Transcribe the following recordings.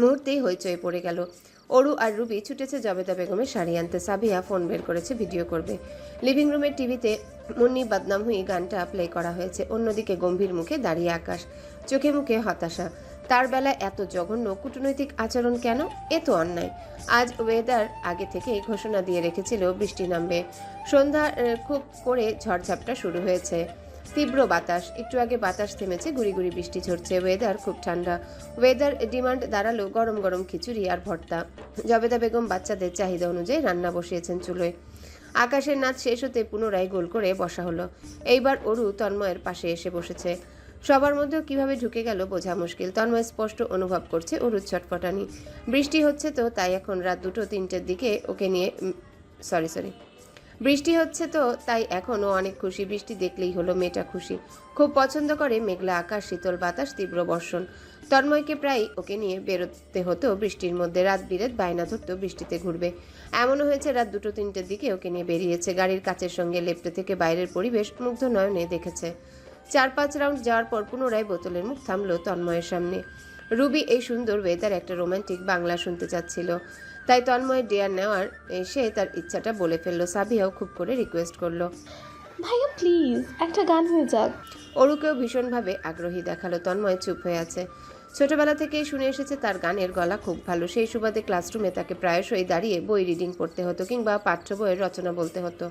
মুহূর্তেই হইচই পড়ে গেল। অরু আর রুবি ছুটেছে জবেদা বেগমের শাড়ি আনতে। সাবিয়া ফোন বের করেছে, ভিডিও করবে। লিভিং রুমের টিভিতে মুন্নি বদনাম হুই গানটা প্লে করা হয়েছে। অন্যদিকে গম্ভীর মুখে দাঁড়িয়ে আকাশ, চোখে মুখে হতাশা। তার বেলায় এত জঘন্য কূটনৈতিক আচরণ কেন? এ তো অন্যায়। আজ ওয়েদার আগে থেকেই ঘোষণা দিয়ে রেখেছিল বৃষ্টি নামবে। সন্ধ্যা খুব করে ঝড়ঝাপটা শুরু হয়েছে। তীব্র বাতাস, একটু আগে বাতাস থেমেছে, গুড়ি গুড়ি বৃষ্টি ঝরছে। ওয়েদার খুব ঠান্ডা। ওয়েদার ডিমান্ড দাঁড়ালো গরম গরম খিচুড়ি আর ভর্তা। জবেদা বেগম বাচ্চাদের চাহিদা অনুযায়ী রান্না বসিয়েছেন চুলোয়। আকাশের নাচ শেষ হতে পুনরায় গোল করে বসা হলো। এইবার অরু তন্ময়ের পাশে এসে বসেছে। সবার মধ্যেও কিভাবে ঢুকে গেল বোঝা মুশকিল। তন্ময় স্পষ্ট অনুভব করছে অরুর ছটফটানি। বৃষ্টি হচ্ছে তো, তাই এখন রাত 2-3টের দিকে ওকে নিয়ে সরি বৃষ্টি হচ্ছে তো তাই এখনও অনেক খুশি। বৃষ্টি দেখলেই হলো, মেয়েটা খুশি। খুব পছন্দ করে মেঘলা আকাশ, শীতল বাতাস, তীব্র বর্ষণ। তন্ময়কে প্রায় ওকে নিয়ে বেরোতে হতো বৃষ্টির মধ্যে। রাত বিরেত বায়না ধরতো বৃষ্টিতে ঘুরবে। এমনও হয়েছে রাত 2-3টের দিকে ওকে নিয়ে বেরিয়েছে। গাড়ির কাচের সঙ্গে লেপ্টে থেকে বাইরের পরিবেশ মুগ্ধ নয়নে দেখেছে। 4-5 রাউন্ড যাওয়ার পর পুনরায় বোতলের মুখ থামলো তন্ময়ের সামনে। রুবি এই সুন্দর ওয়েদার একটা রোমান্টিক বাংলা শুনতে চাচ্ছিল, তাই তন্ময়ের ডেয়ার নেওয়ার সে তার ইচ্ছাটা বলে ফেললো। সাবিয়াও খুব করে রিকোয়েস্ট করলো, ভাইয়া প্লিজ একটা গান হয়ে যাক। অরুকেও ভীষণভাবে আগ্রহী দেখালো। তন্ময় চুপ হয়ে আছে। ছোটবেলা থেকেই শুনে এসেছে তার গানের গলা খুব ভালো। সেই সুবাদে ক্লাসরুমে তাকে প্রায়শই দাঁড়িয়ে বই রিডিং পড়তে হতো কিংবা পাঠ্য বইয়ের রচনা বলতে হতো।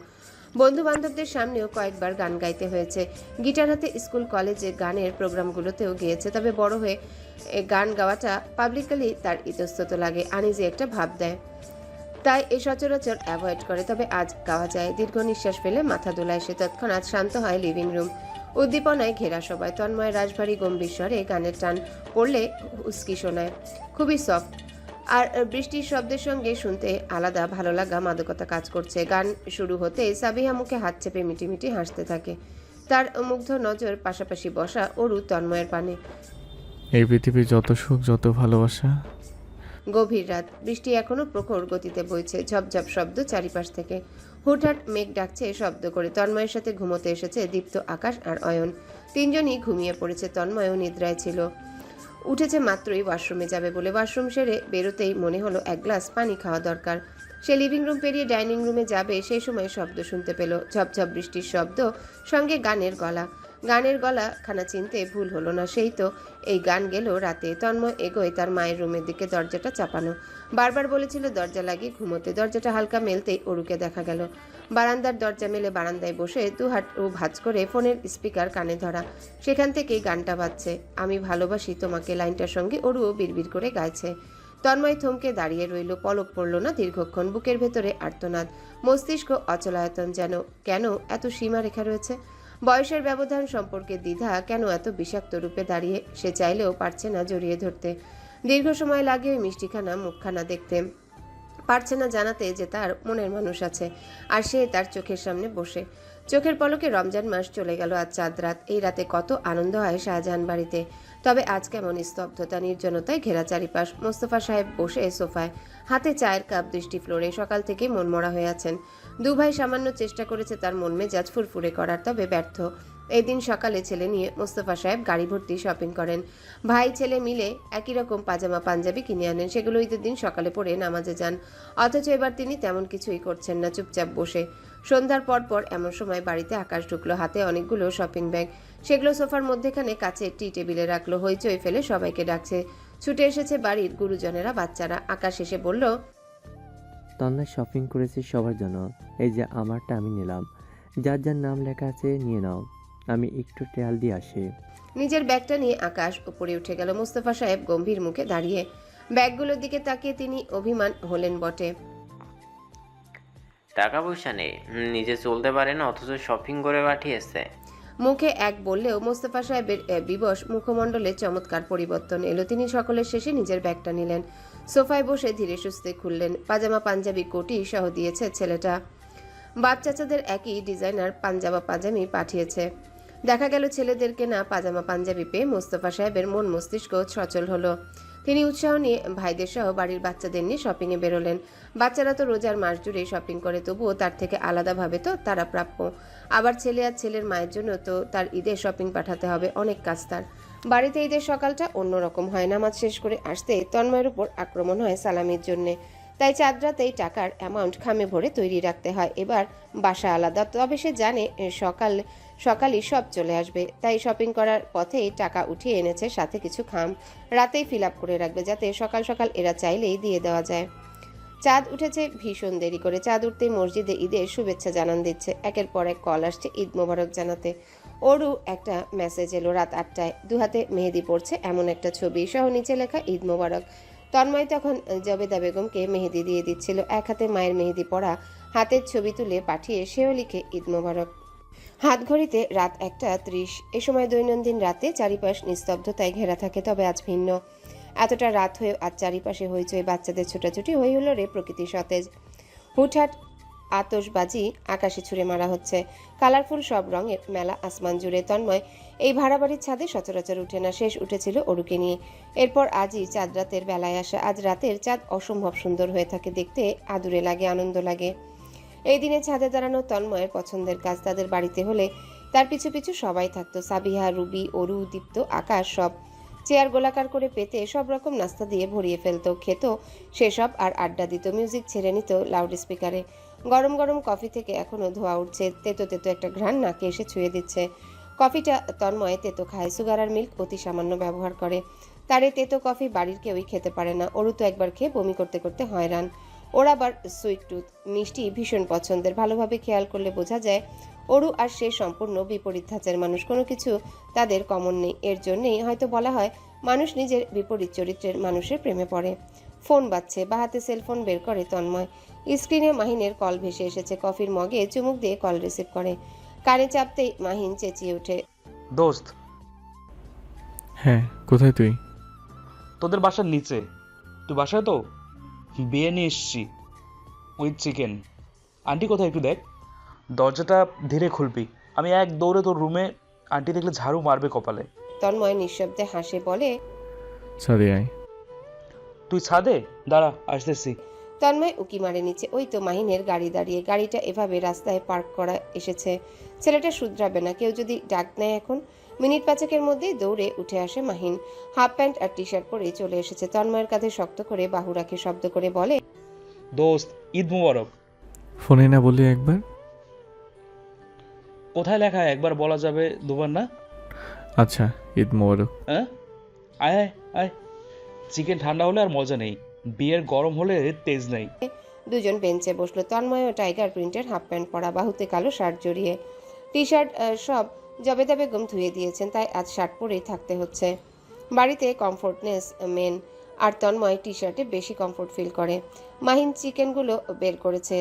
বন্ধু বান্ধবদের সামনেও কয়েকবার গান গাইতে হয়েছে। গিটার হাতে স্কুল কলেজে গানের প্রোগ্রামগুলোতেও গিয়েছে। তবে বড় হয়ে গান গাওয়াটা পাবলিকালি তার ইতস্তত লাগে, আনিজি একটা ভাব দেয়, তাই এ সচরাচর অ্যাভয়েড করে। তবে আজ গাওয়া যায়। দীর্ঘ নিঃশ্বাস ফেলে মাথা দোলায় সে। তৎক্ষণাৎ শান্ত হয় লিভিং রুম। উদ্দীপনায় ঘেরা সবাই। তন্ময় রাজভারী গম্ভীর স্বরে গানের টান পড়লে উস্কি শোনায়, খুবই সফট। আর বৃষ্টির শব্দের সঙ্গে শুনতে আলাদা ভালো লাগা, মাদকতা কাজ করছে। গান শুরু হতে সাবিহা মুখে হাত চেপে মিটিমিটি হাসতে থাকে। তার মুগ্ধ নজর পাশাপাশি বসা অরু তন্ময়ের পানে। এই পৃথিবীর যত সুখ, যত ভালোবাসা। গভীর রাত, বৃষ্টি এখনো প্রখর গতিতে বইছে। ঝপঝপ শব্দ চারিপাশ থেকে। হুটহাট মেঘ ডাকছে শব্দ করে। তন্ময়ের সাথে ঘুমোতে এসেছে দীপ্ত, আকাশ আর অয়ন। তিনজনই ঘুমিয়ে পড়েছে। তন্ময়ও নিদ্রায় ছিল। উঠেছে মাত্রই ওয়াশরুমে যাবে বলে। ওয়াশরুম সেরে বেরোতেই মনে হলো এক গ্লাস পানি খাওয়া দরকার। সে লিভিং রুম পেরিয়ে ডাইনিং রুমে যাবে, সেই সময় শব্দ শুনতে পেল। ঝপঝপ বৃষ্টির শব্দ, সঙ্গে গানের গলা। গানের গলা খানা চিনতে ভুল হলো না। সেই তো এই গান গেল রাতে। তন্ময় এগোয় তার মায়ের রুমের দিকে। দরজাটা চাপানো। বারবার বলেছিল দরজা লাগিয়ে ঘুমোতে। দরজাটা হালকা মেলতেই অরুকে দেখা গেল। বারান্দার দরজা মেলে বারান্দায় বসে দুহাত ও ভাঁজ করে ফোনের স্পিকার কানে ধরা। সেখান থেকেই গানটা বাজছে, আমি ভালোবাসি তোমাকে। লাইনটার সঙ্গে অরুও বিড়বিড় করে গাইছে। তন্ময় থমকে দাঁড়িয়ে রইল। পলক পড়ল না দীর্ঘক্ষণ। বুকের ভেতরে আর্তনাদ, মস্তিষ্ক অচলায়তন। যেন কেন এত সীমারেখা রয়েছে? বয়সের ব্যবধান, সম্পর্কের দ্বিধা, কেন এত বিষাক্ত রূপে দাঁড়িয়ে? সে চাইলেও পারছে না জড়িয়ে ধরতে। দীর্ঘ সময় লাগে ওই মিষ্টিখানা মুখখানা দেখতে। পারছে না জানাতে যে তার মনের মানুষ আছে, আর সে তার চোখের সামনে বসে। চোখের পলকে রমজান মাস চলে গেল। আজ চাঁদ রাত। এই রাতে কত আনন্দ হয় শাহজাহান বাড়িতে। তবে আজ কেমন স্তব্ধতা, নির্জনতায় ঘেরা চারিপাশ। মোস্তফা সাহেব বসে সোফায়, হাতে চায়ের কাপ, দৃষ্টি ফ্লোরে। সকাল থেকেই মনমরা হয়ে আছেন। দুভাই সামান্য চেষ্টা করেছে তার মন মেজাজ ফুরফুরে করার, তবে ব্যর্থ। এই দিন সকালে ছেলে নিয়ে মোস্তফা সাহেব গাড়ি ভর্তি শপিং করেন। ভাই ছেলে মিলে একই রকম পাজামা পাঞ্জাবি কিনে আনেন। সেগুলো ঈদের দিন সকালে পরে নামাজে যান। অথচ এবার তিনি তেমন কিছুই করছেন না, চুপচাপ বসে। সন্ধ্যার পর এমন সময় বাড়িতে আকাশ ঢুকলো, হাতে অনেকগুলো শপিং ব্যাগ। সেগুলো সোফার মধ্যেখানে কাছে টি টেবিলে রাখলো। হইচই ফেলে সবাইকে ডাকছে। ছুটে এসেছে বাড়ির গুরুজনেরা, বাচ্চারা। আকাশ এসে বলল, তন্ময় শপিং করেছে সবার জন্য। এই যে আমারটা আমি নিলাম, যার যার নাম লেখা আছে নিয়ে নাও, আমি একটু তেল দিয়ে আসি। নিজের ব্যাগটা নিয়ে আকাশ উপরে উঠে গেল। মোস্তফা সাহেব গম্ভীর মুখে দাঁড়িয়ে। ব্যাগগুলোর দিকে তাকিয়ে তিনি অভিমান হলেন বটে। টাকা পয়সা নেই, নিজে চলতে পারে না, অথচ শপিং করে পাঠিয়েছে। মুখে এক বললেও মোস্তফা সাহেবের বিবশ মুখমণ্ডলে চমৎকার পরিবর্তন এলো। তিনি সকলের শেষে নিজের ব্যাগটা নিলেন। সোফায় বসে ধীরে সুস্থে খুললেন। পাজামা পাঞ্জাবি কোটি সহ দিয়েছে ছেলেটা। বাপ চাচাদের একই ডিজাইনার পাঞ্জামা পাঞ্জাবি পাঠিয়েছে। দেখা গেল ছেলেদেরকে না পাজামা পাঞ্জাবি পেয়ে মোস্তফা সাহেবের মন মস্তিষ্ক সচল হলো। তিনি উৎসাহ নিয়ে ভাইদের সহ বাড়ির বাচ্চাদের নিয়ে শপিংয়ে বেরোলেন। বাচ্চারা তো রোজার মাস জুড়ে শপিং করে, তবুও তার থেকে আলাদাভাবে তো তারা প্রাপ্য। আবার ছেলে আর ছেলের মায়ের জন্য তো তার ঈদের শপিং পাঠাতে হবে, অনেক কাজ তার। বাড়িতে ঈদের সকালটা অন্যরকম হয়। নামাজ শেষ করে আসতে তন্ময়ের উপর আক্রমণ হয় সালামির জন্যে। তাই চাঁদ রাতেই টাকার অ্যামাউন্ট খামে ভরে তৈরি রাখতে হয়। এবার বাসা আলাদা, তবে সে জানে সকালই সব চলে আসবে। তাই শপিং করার পথেই টাকা উঠিয়ে এনেছে, সাথে কিছু খাম রাতেই ফিল আপ করে রাখবে, যাতে সকাল সকাল এরা চাইলেই দিয়ে দেওয়া যায়। চাঁদ উঠেছে ভীষণ দেরি করে। চাঁদ উঠতেই মসজিদে ঈদের শুভেচ্ছা জানান দিচ্ছে। একের পর এক কল আসছে ঈদ মোবারক জানাতে। ওরও একটা মেসেজ এলো রাত 8টায়, দুহাতে মেহেদি পড়ছে এমন একটা ছবি সহ নিচে লেখা ঈদ মোবারক। তন্ময় তখন জবেদা বেগমকে মেহেদি দিয়ে দিচ্ছিল। এক হাতে মায়ের মেহেদি পড়া হাতের ছবি তুলে পাঠিয়ে সেও লিখে ঈদ মোবারক। হাত ঘড়িতে রাত 1:30। এ সময় দৈনন্দিন রাতে চারিপাশ নিস্তব্ধতায় ঘেরা থাকে, তবে আজ ভিন্ন। এতটা রাত হয়েও আজ চারিপাশে হইচই, বাচ্চাদের ছোটাছুটি, হই হুল্লোড়ে প্রকৃতি সতেজ। হুটহাট আতশবাজি আকাশে ছুঁড়ে মারা হচ্ছে। কালারফুল সব রঙের মেলা আসমান জুড়ে। তন্ময় এই ভাড়া বাড়ির ছাদে সচরাচর উঠে না, শেষ উঠেছিল অরুকে নিয়ে। এরপর আজই চাঁদ রাতের বেলায় আসা। আজ রাতের চাঁদ অসম্ভব সুন্দর হয়ে থাকে, দেখতে আদুরে লাগে, আনন্দ লাগে। এই দিনে ছাদে দাঁড়ানো তন্ময়ের পছন্দের কাজ। তাদের বাড়িতে হলে তার পিছু পিছু সবাই থাকতো, সাবিহা, রুবি, অরু, দীপ্ত, আকাশ সব। চেয়ার গোলাকার করে পেতে সব রকম নাস্তা দিয়ে ভরিয়ে ফেলতো, খেত সেসব আর আড্ডা দিত। মিউজিক ছেড়ে নিত লাউড স্পিকারে। গরম গরম কফি থেকে এখনো ধোয়া উঠছে, তেতো তেতো একটা ঘ্রাণ নাকে এসে ছুঁয়ে দিচ্ছে। কফিটা তন্ময় তেতো খায়, সুগার আর মিল্ক অতি সামান্য ব্যবহার করে। তার এই তেতো কফি বাড়ির কেউই খেতে পারে না। অরু তো একবার খেয়ে বমি করতে করতে হয়রান। ওর আবার সুইট টুথ, মিষ্টি ভীষণ পছন্দের। ভালোভাবে খেয়াল করলে বোঝা যায় অরু আর সে সম্পূর্ণ বিপরীত ধাঁচের মানুষ। কোনো কিছু তাদের কমন নেই। এর জন্যেই হয়তো বলা হয় মানুষ নিজের বিপরীত চরিত্রের মানুষের প্রেমে পড়ে। ফোন বাজছে, বাহাতে সেলফোন বের করে তন্ময়। স্ক্রিনে মাহিনের কল ভেসে এসেছে। কফির মগে চুমুক দিয়ে কল রিসিভ করে। কানে চাপতেই মাহিন চেঁচিয়ে ওঠে, দোস্ত, হ্যাঁ, কোথায় তুই? তোদের বাসার নিচে। তুই বাসায় তো? বিয়ে নিয়ে এসছি, উইথ চিকেন। আন্টি কোথায় একটু দেখ। দরজাটা ধীরে খুলবি। আমি এক দৌড়ে তোর রুমে। আন্টি দেখলে ঝাড়ু মারবে কপালে। তন্ময় নিঃশব্দে হাসে, বলে, ছাদে আয়। তুই ছাদে দাঁড়া, আসতেছি। তন্ময় উকি মারে নিচে। ওই তো মাহিনের গাড়ি দাঁড়িয়ে। গাড়িটা এভাবে রাস্তায় পার্ক করা এসেছে। ছেলেটা শুধরাবে না, কেউ যদি ডাক নেয় এখন। মিনিট পাঁচেকের মধ্যেই দৌড়ে উঠে আসে মাহিন। হাফ প্যান্ট আর টি শার্ট পরে চলে এসেছে। তন্ময়ের কাঁধে শক্ত করে বাহু রাখে, শব্দ করে বলে, দোস্ত, ঈদ মুবারক। ফোনে না বলি একবার? কোথায় লেখা একবার বলা যাবে, দুবার না? আচ্ছা, ঈদ মোবারক। হ্যাঁ, আয় আয় আয়। চিকেন ঠান্ডা হলে আর মজা নেই, বিয়ের গরম হলে তেজ নেই। দুজন বেঞ্চে বসলো। তন্ময় ও টাইগার প্রিন্টের হাফ প্যান্ট পরা, বাহুতে কালো শার্ট জড়িয়ে। টি শার্ট সব জবেদা বেগম ধুয়ে দিয়েছেন, তাই আজ শার্ট পরেই থাকতে হচ্ছে। বাড়িতে কমফোর্টনেস মেন, আর তন্ময় টি শার্টে বেশি কমফোর্ট ফিল করে। মাহিন চিকেনগুলো বের করেছে।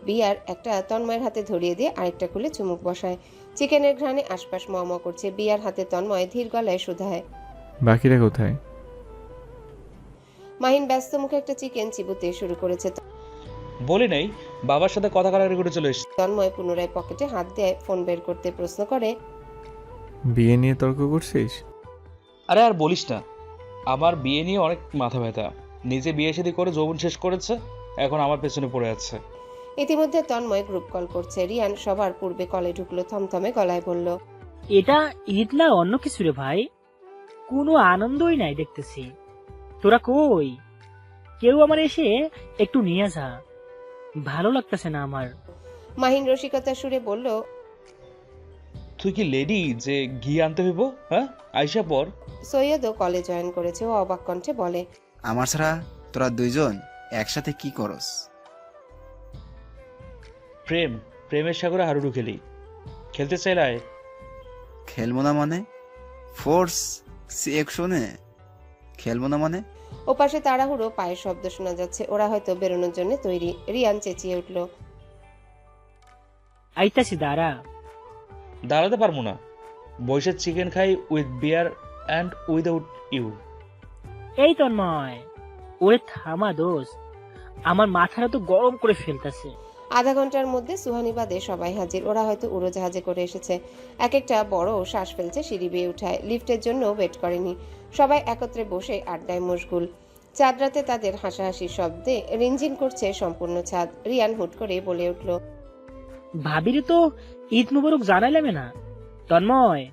বিয়ার একটা তন্ময়ের হাতে ধরিয়ে দিয়ে আরেকটা খুলে চুমুক বসায়। চিকেনের ঘ্রাণে আশপাশ ম করছে। বিয়ার হাতে তন্ময় ধীর গলায় শুধায়, বাকিরা কোথায়? মাহিন ব্যস্ত মুখে একটা চিকেন চিবুতে শুরু করেছে। বলি নেই, বাবার সাথে কথা কাটাকাটি করে চলে এসছি। তন্ময় পুনরায় পকেটে হাত দিয়ে ফোন বের করতে প্রশ্ন করে, বিয়ে নিয়ে তর্ক করছিস? আরে আর বলিস না, আমার বিয়ে নিয়ে অনেক মাথা ব্যথা। নিজে বিয়ে শাদী করে যৌবন শেষ করেছে, এখন আমার পেছনে পড়ে আছে। ইতিমধ্যে তন্ময় গ্রুপ কল করছে। রিয়ান সবার পূর্বে কলে ঢুকলো, থমথমে গলায় বলল, এটা ঈদ না অন্য কিছু রে ভাই, কোনো আনন্দই নাই দেখতেছি। তোরা কই? কেউ আমার এসে একটু নিয়ে যা, ভালো লাগতেছে না আমার। মাহিন রসিকতার সুরে বলল, তুই কি লেডি যে ঘি আনতে হইব? হ্যাঁ, আইসা পর। সৈয়দও কলে জয়েন করেছে। ও অবাক কণ্ঠে বলে, আমার ছাড়া তোরা দুইজন একসাথে কি করস? প্রেমের সাগরে হাডুডু খেলি। খেলতে চাইলাই? খেলবো না মানে? ফোর্স সিএকশনে খেলবো না মানে? ওপাশে তাড়াহুড়ো পায়ের শব্দ শোনা যাচ্ছে। ওরা হয়তো বেরোনোর জন্য তৈরি। রিয়ান চেঁচিয়ে উঠল, আইতাছি দাঁড়া। দাঁড়াতে পারবো না। বয়সের চিকেন খাই with beer and without you. এই তন্ময়, ওরে থামা দোষ, আমার মাথাটা তো গরম করে ফেলতেছে। আধা ঘন্টার মধ্যে সুহানি বাদে সবাই হাজির। ওরা হয়তো উড়োজাহাজে করে এসেছে। এক একটা বড় শ্বাস ফেলছে সিঁড়ি বেয়ে উঠায়। লিফটের জন্য ওয়েট করেনি। সবাই একত্রে বসে আড্ডায় মশগুল। চাঁদ রাতে তাদের হাসাহাসির শব্দে রিনঝিন করছে সম্পূর্ণ ছাদ। রিয়ান হুট করে বলে উঠল, ভাবিরে তো ঈদ মুবারক জানাইলাম না। তন্ময়,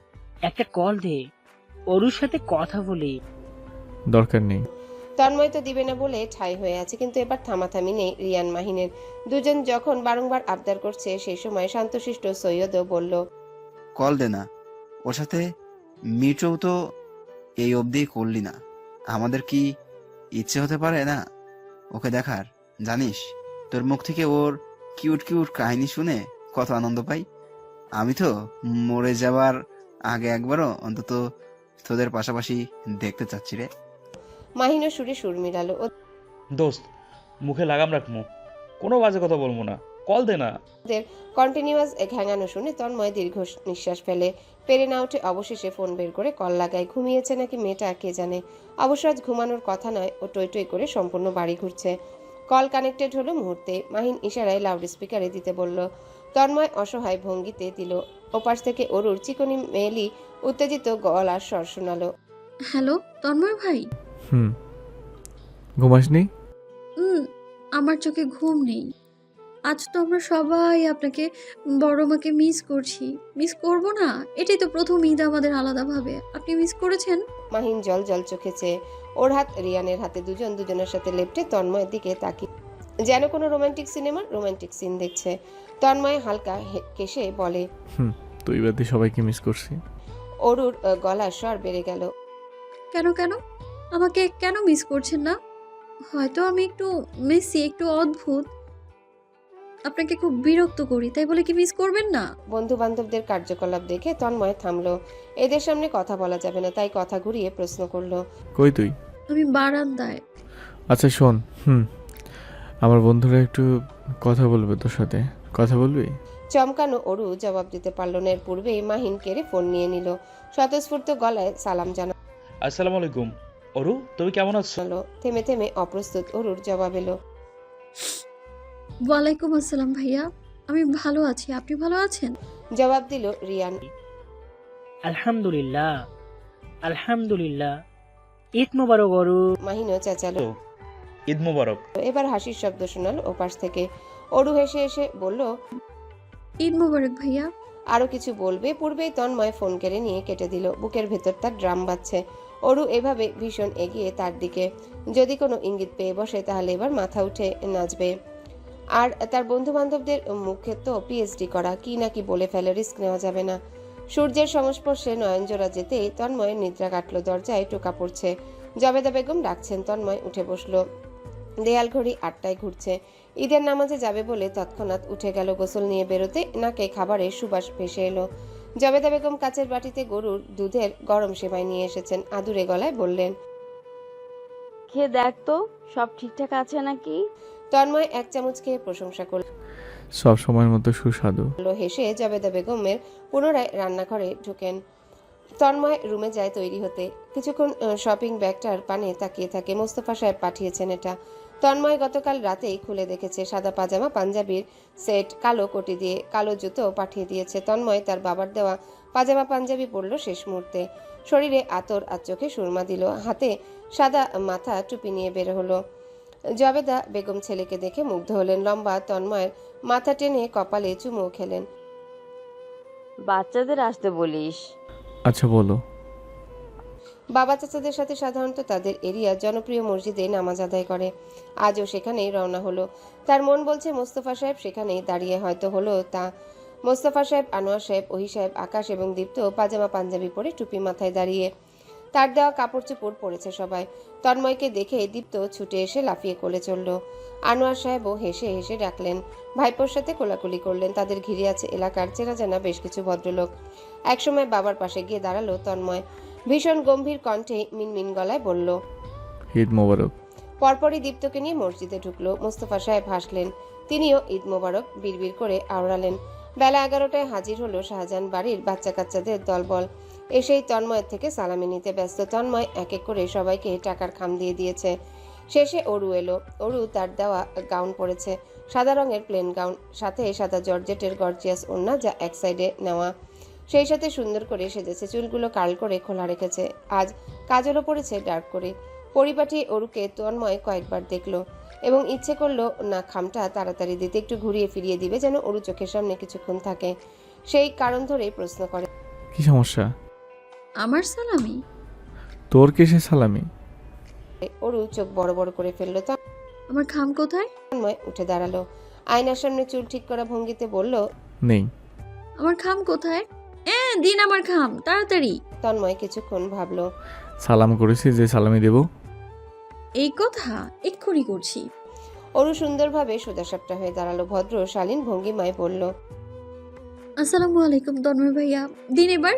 একটা কল দে, অরুর সাথে কথা বলি। দরকার নেই। তন্ময় তো দিবে না বলে ঠাই হয়ে আছে, কিন্তু এবার থামাথামি নেই রিয়ান মাহিনের। দুজন যখন বারংবার আবদার করছে সেই সময় শান্তশিষ্ট সৈয়দও বলল, কল দে না, ওর সাথে মিটও তো এই অবধি করলি না। আমাদের কি ইচ্ছে হতে পারে না ওকে দেখার? জানিস, তোর মুখ থেকে ওর কিউট কিউট কাহিনী শুনে কত আনন্দ পাই। আমি তো মরে যাওয়ার আগে একবারও অন্তত তোদের পাশাপাশি দেখতে চাচ্ছি রে। মাহিনও সুরে সুর মিলালো। দোস্ত, মুখে লাগাম রাখবো, কোনো বাজে কথা বলবো না, কল দে না। ওদের কন্টিনিউয়াস ঘ্যাঙানো শুনে তন্ময় দীর্ঘ নিঃশ্বাস ফেলে। পেরে না উঠে অবশেষে ফোন বের করে কল লাগায়। ঘুমিয়েছে নাকি মেয়েটা কে জানে। অবশ্য আজ ঘুমানোর কথা নয়, ও টই টই করে সম্পূর্ণ বাড়ি ঘুরছে। কল কানেক্টেড হলো মুহূর্তে। মাহিন ইশারায় লাউড স্পিকারে দিতে বলল। তন্ময় অসহায় ভঙ্গিতে দিল। ওপাশ থেকে অরুর চিকনি মেয়েলি উত্তেজিত গলার স্বর শোনালো। হ্যালো তন্ময় ভাই। ঘুমাসনি? আমার চোখে ঘুম নেই। আজ তো আমরা সবাই আপনাকে, বড় মাকে মিস করছি। মিস করব না? এটাই তো প্রথম ঈদ আমাদের আলাদাভাবে। আপনি মিস করেছেন? মাহিন জল জল চোখে চেয়ে ওর হাত রিয়ানের হাতে, দুজন দুজনের সাথে লেপটে তন্ময়ের দিকে তাকিয়ে যেন কোনো রোমান্টিক সিনেমার রোমান্টিক সিন দেখছে। তন্ময় হালকা কেশে বলে, তুই বাদে সবাইকে মিস করছি। অরুর গলার স্বর বেড়ে গেল। কেন কেন আমাকে কেন মিস করছেন না? হয়তো আমি একটু মেসি, একটু অদ্ভুত, আপনাকে খুব বিরক্ত করি, তাই বলে কি মিস করবেন না? বন্ধু বান্ধবদের কার্যকলাপ দেখে তন্ময় থামলো। এদের সামনে কথা বলা যাবে না, তাই কথা ঘুরিয়ে প্রশ্ন করলো, কই তুই? আমি বারান্দায়। আচ্ছা শোন, আমার বন্ধুরা একটু কথা বলবে তোর সাথে। কথা বলবি? চমকানো অরু জবাব দিতে পারল না। এর পূর্বেই মাহিন কেড়ে ফোন নিয়ে নিল। স্বতঃস্ফূর্ত গলায় সালাম আসসালামু আলাইকুম। অরু, তুমি কেমন আছো? জানালো। থেমে থেমে অপ্রস্তুত অরুর জবাব এলো। ওয়ালাইকুম আসসালাম ভাইয়া, আমি ভালো আছি। আপনি ভালো আছেন? জবাব দিল রিয়ান। আলহামদুলিল্লাহ, আলহামদুলিল্লাহ। ঈদ মুবারক অরু। মাহিনও চেঁচালো। ঈদ মোবারক। এবার হাসির শব্দ শোনালো ওপাশ থেকে। অরু হেসে হেসে বলল, ঈদ মোবারক ভাইয়া। আরো কিছু বলবে পূর্বেই তন্ময় ফোন কেড়ে নিয়ে কেটে দিল। বুকের ভেতর তার ড্রাম বাজছে। অরু এভাবে ভীষণ এগিয়ে তার দিকে। যদি কোনো ইঙ্গিত পেয়ে বসে তাহলে এবার মাথা উঠে নাচবে। আর তার বন্ধু বান্ধবদের মুখে তো পিএইচডি করা, কি নাকি বলে ফেলে, রিস্ক নেওয়া যাবে না। সূর্যের সংস্পর্শে নয়নজোড়া যেতেই তন্ময়ের নিদ্রা কাটলো। দরজায় টোকা পড়ছে। জবেদা বেগম ডাকছেন। তন্ময় উঠে বসলো। দেয়াল ঘড়ি 8টায় ঘুরছে। ঈদের নামাজে যাবে বলে তৎক্ষণাৎ উঠে গেল। গোসল নিয়ে বেরোতে নাকে খাবারের সুবাস ভেসে এলো। জবেদা বেগম কাচের বাটিতে গরুর দুধের গরম সেমাই নিয়ে এসেছেন। আদুরে গলায় বললেন, খেয়ে দেখ তো সব ঠিকঠাক আছে নাকি। তন্ময় এক চামচ খেয়ে প্রশংসা করল। সব সময়ের মতো সুস্বাদু। হেসে জবেদা বেগমের পুনরায় রান্নাঘরে ঢুকেন। তন্ময় রুমে যায় তৈরি হতে। কিছুক্ষণ শপিং ব্যাগটার পানে তাকিয়ে থাকে। মোস্তফা সাহেব পাঠিয়েছেন এটা। তন্ময় গতকাল রাতেই খুলে দেখেছে। সাদা পাজামা, পাঞ্জাবির সেট, কালো কোটি দিয়ে, কালো জুতো পাঠিয়ে দিয়েছে। তন্ময় তার বাবার দেওয়া পাজামা পাঞ্জাবি পরল শেষ মুহূর্তে। শরীরে আতর আর চোখে সুরমা দিল। হাতে সাদা মাথা টুপি নিয়ে বের হলো। জবেদা বেগম ছেলেকে দেখে মুগ্ধ হলেন। লম্বা তন্ময়ের মাথা টেনে কপালে চুমু খেলেন। বাচ্চাদের আসতে বলিস। আচ্ছা বলো। বাবা চাচাদের সাথে সাধারণত তাদের এরিয়ার জনপ্রিয় মসজিদে নামাজ আদায় করে। আজও সেখানেই রওনা হলো। তার মন বলছে মোস্তফা সাহেব সেখানেই দাঁড়িয়ে হয়তো হলো তা। মোস্তফা সাহেব, আনোয়ার সাহেব, ওহি সাহেব, আকাশ এবং দীপ্ত পাজামা পাঞ্জাবি পরে টুপি মাথায় দাঁড়িয়ে। তার দেওয়া কাপড় চোপড় পরেছে সবাই। তন্ময়কে দেখে দীপ্ত ছুটে এসে লাফিয়ে কোলে চলল। আনোয়ার সাহেবও হেসে হেসে ডাকলেন। ভাইপোর সাথে কোলাকুলি করলেন। তাদের ঘিরে আছে এলাকার চেনা জানা বেশ কিছু ভদ্রলোক। একসময় বাবার পাশে গিয়ে দাঁড়ালো তন্ময়। ভীষণ গম্ভীর কণ্ঠে মিনমিন গলায় বলল, ঈদ মোবারক। পরপরই দীপ্তকে নিয়ে মসজিদে ঢুকলো। মোস্তফা সাহেব হাসলেন। তিনিও ঈদ মোবারক বিড়বিড় করে আওড়ালেন। বেলা 11টায় হাজির হলো শাহজাহান বাড়ির বাচ্চা কাচ্চাদের দলবল। এসেই তন্ময়ের থেকে সালামি নিতে ব্যস্ত। তন্ময় এক এক করে সবাইকে টাকার খাম দিয়ে দিয়েছে। শেষে অরু এলো। অরু তার দেওয়া গাউন পরেছে, সাদা রঙের প্লেন গাউন, সাথে সাদা জর্জেটের গর্জিয়াস ওড়না যা এক সাইডে নেওয়া, সেই সাথে সুন্দর করে সেজেছে, চুলগুলো কার্ল করে খোলা রেখেছে। আজ কাজলও পড়েছে ডার্ক করে। পরিপাটি অরুকে তন্ময় কয়েকবার দেখলো এবং ইচ্ছে করলো না খামটা তাড়াতাড়ি দিতে, একটু ঘুরিয়ে ফিরিয়ে দিবে যেন অরু চোখের সামনে কিছুক্ষণ থাকে। সেই কারণ ধরেই প্রশ্ন করে, কি সমস্যা? আমার সালামি? তোর কিসের সালামি? অরু চোখ বড় বড় করে ফেললো। আমার খাম কোথায়? তন্ময় উঠে দাঁড়ালো, আয়নার সামনে চুল ঠিক করা ভঙ্গিতে বলল, নেই। আমার খাম কোথায়? দিন আমার খাম তাড়াতাড়ি। তন্ময় কিছুক্ষণ ভাবলো। সালাম করেছি যে সালামি দেব। এই কথা এক্ষুনি করছি। অরু সুন্দরভাবে সোজাসাপটা হয়ে দাঁড়ালো, ভদ্র শালীন ভঙ্গিমায় বলল, আসসালামু আলাইকুম তন্ময় ভাইয়া, দিন এবার।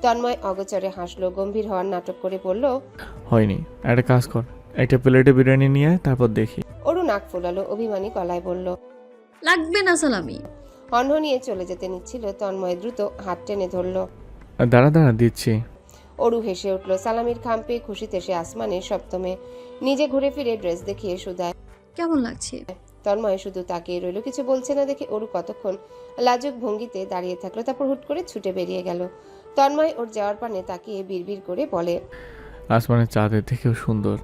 তন্ময় অগোচরে হাসলো, গম্ভীর হওয়ার নাটক করে বলল, হয়নি, একটা কাজ কর, একটা প্লেটে বিরিয়ানি নিয়ে আয়, তারপর দেখি। অরু নাক ফুলালো, অভিমানী গলায় বলল। লাগবে না সালামি। হনহনিয়ে চলে যেতে নিচ্ছিল, তন্ময় দ্রুত হাত টেনে ধরল। দাঁড়া দাঁড়া, দিচ্ছি। অরু হেসে উঠল, সালামির খাম পেয়ে খুশিতে সে আসমানে সপ্তমে। নিজে ঘুরে ফিরে ড্রেস দেখিয়ে সুধায়। কেমন লাগছে? তন্ময় শুধু তাকিয়ে রইল, কিছু বলছে না দেখে অরু কতক্ষণ লাজুক ভঙ্গিতে দাঁড়িয়ে থাকলো, তারপর হুট করে ছুটে বেরিয়ে গেল। তন্ময় ওর যাওয়ার পানে তাকিয়ে বিড়বিড় করে বলে, আসমানের চাঁদের থেকেও সুন্দর।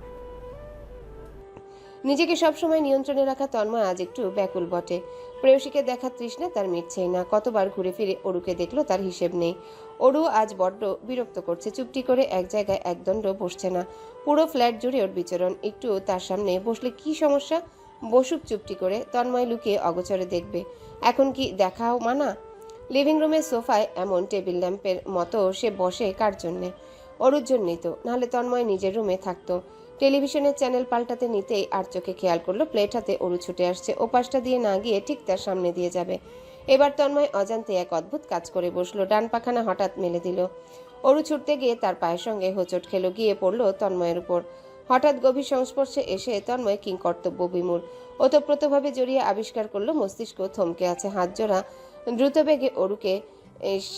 নিজেকে সবসময় নিয়ন্ত্রণে রাখা তন্ময় আজ একটু ব্যাকুল বটে। প্রেয়সীকে দেখার তৃষ্ণা তার মিটছেই না। কতবার ঘুরে ফিরে অরুকে দেখলো তার হিসেব নেই। অরু আজ বড্ড বিরক্ত করছে, চুপটি করে এক জায়গায় একদণ্ড বসছে না। পুরো ফ্ল্যাট জুড়ে ওর বিচরণ, একটু তার সামনে বসলে কি সমস্যা? বসুক চুপটি করে, তন্ময় লুকিয়ে অগোচরে দেখবে। এখন কি দেখাও মানা? লিভিং রুমের সোফায় এমন টেবিল ল্যাম্পের মতো সে বসে কার জন্যে? অরুর জন্যই তো, নাহলে তন্ময় নিজের রুমে থাকতো। টেলিভিশনের চ্যানেল পাল্টাতে নিতেই আর চোখে খেয়াল করলো প্লেট হাতে অরু ছুটে আসছে, ওপাশটা দিয়ে না গিয়ে ঠিক তার সামনে দিয়ে যাবে। এবার তন্ময় অজান্তে এক অদ্ভুত কাজ করে বসলো, ডান পাখানা হঠাৎ মেলে দিল। অরু ছুটতে গিয়ে তার পায়ের সঙ্গে হোঁচট খেলো, গিয়ে পড়লো তন্ময়ের উপর। হঠাৎ গভীর সংস্পর্শে এসে তন্ময় কিংকর্তব্য বিমূঢ়, ওতপ্রোতভাবে জড়িয়ে আবিষ্কার করলো মস্তিষ্ক থমকে আছে। হাত জোড়া দ্রুত বেগে অরুকে